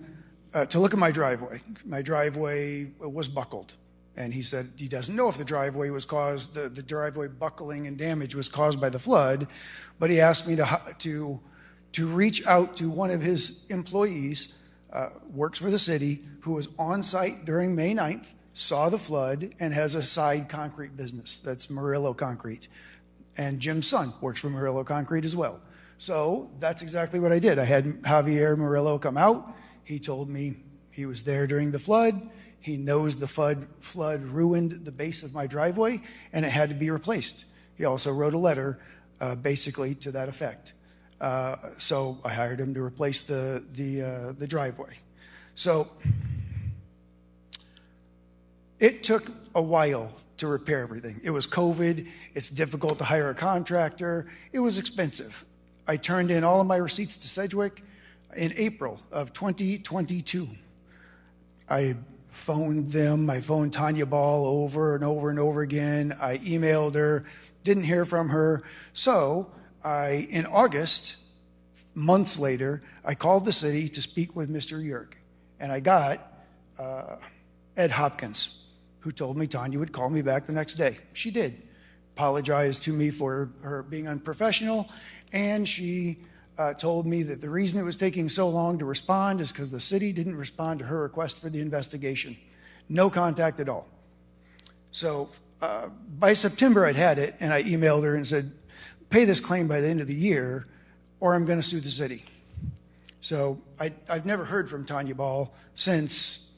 to look at my driveway. My driveway was buckled. And he said he doesn't know if the driveway was caused, the driveway buckling and damage was caused by the flood, but he asked me to reach out to one of his employees, works for the city, who was on site during May 9th, saw the flood, and has a side concrete business. That's Murillo Concrete. And Jim's son works for Murillo Concrete as well. So that's exactly what I did. I had Javier Murillo come out. He told me he was there during the flood. He knows the flood ruined the base of my driveway, and it had to be replaced. He also wrote a letter basically to that effect. So I hired him to replace the driveway. So it took a while to repair everything. It was COVID. It's difficult to hire a contractor. It was expensive. I turned in all of my receipts to Sedgwick in April of 2022. I phoned them. I phoned Tanya Ball over and over and over again. I emailed her, didn't hear from her. So in August, months later, I called the city to speak with Mr. Yerk. And I got Ed Hopkins, who told me Tanya would call me back the next day. She did. Apologized to me for her being unprofessional, and she told me that the reason it was taking so long to respond is because the city didn't respond to her request for the investigation. No contact at all. So by September, I'd had it, and I emailed her and said, "Pay this claim by the end of the year, or I'm going to sue the city." So I've never heard from Tanya Ball since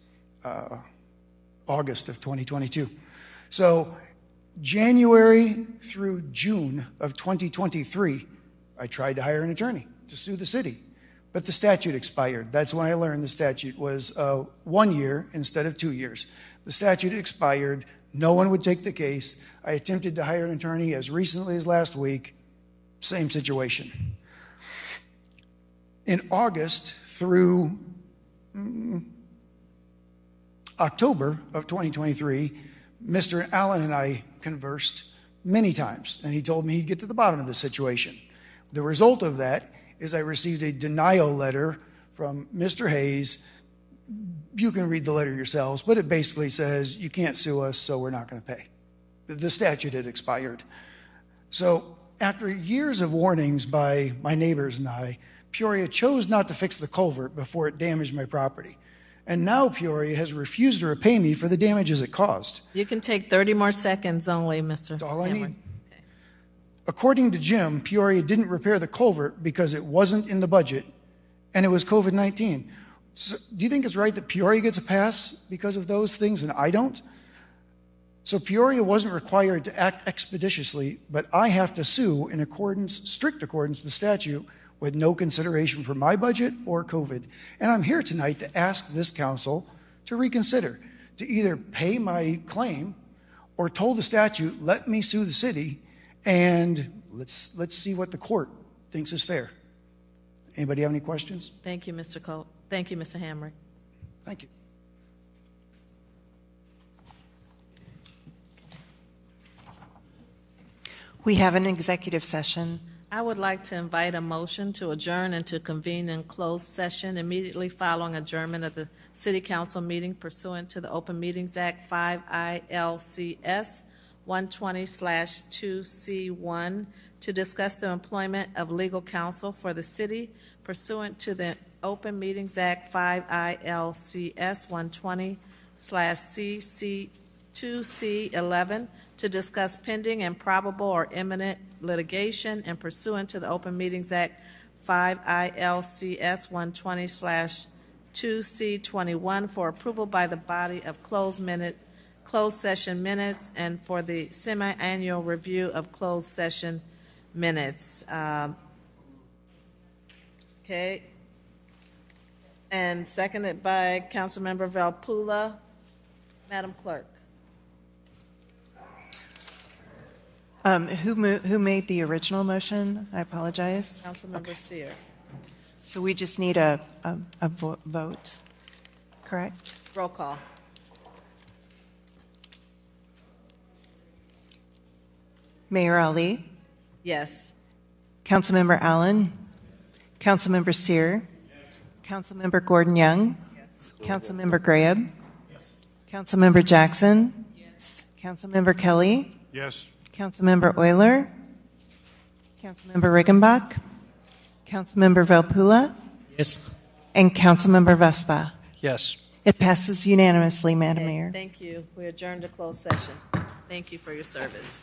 August of 2022. So January through June of 2023, I tried to hire an attorney. to sue the city. But the statute expired. That's when I learned the statute was 1 year instead of 2 years. The statute expired. No one would take the case. I attempted to hire an attorney as recently as last week. Same situation. In August through October of 2023, Mr. Allen and I conversed many times, and he told me he'd get to the bottom of the situation. The result of that is I received a denial letter from Mr. Hayes. You can read the letter yourselves, but it basically says you can't sue us, so we're not going to pay. The statute had expired. So after years of warnings by my neighbors and I, Peoria chose not to fix the culvert before it damaged my property. And now Peoria has refused to repay me for the damages it caused. You can take 30 more seconds only, Mr. That's all I need. According to Jim, Peoria didn't repair the culvert because it wasn't in the budget, and it was COVID-19. So do you think it's right that Peoria gets a pass because of those things and I don't? So Peoria wasn't required to act expeditiously, but I have to sue in strict accordance with the statute with no consideration for my budget or COVID. And I'm here tonight to ask this council to reconsider, to either pay my claim or toll the statute, let me sue the city, and let's see what the court thinks is fair. Anybody have any questions? Thank you, Mr. Cole. Thank you, Mr. Hamrick. Thank you. We have an executive session. I would like to invite a motion to adjourn and to convene in closed session immediately following adjournment of the City Council meeting pursuant to the Open Meetings Act 5 ILCS 120/2C1 to discuss the employment of legal counsel for the city pursuant to the Open Meetings Act 5 ILCS 120/2C11 to discuss pending and probable or imminent litigation and pursuant to the Open Meetings Act 5 ILCS 120/2C21 for approval by the body of closed session minutes and for the semi-annual review of closed session minutes. Okay. And seconded by Councilmember Valpula. Madam Clerk. Who made the original motion? I apologize. Councilmember Sear. So we just need a vote, correct? Roll call. Mayor Ali, Yes. Councilmember Allen, Councilmember Sear, Councilmember Gordon Young, Councilmember Graham, Councilmember Jackson, Councilmember Kelly, Yes. Councilmember Euler, Councilmember Riggenbach, Councilmember Valpula, Yes. and Councilmember Vespa. Yes. It passes unanimously, Madam Mayor. Thank you. We adjourn to closed session. Thank you for your service.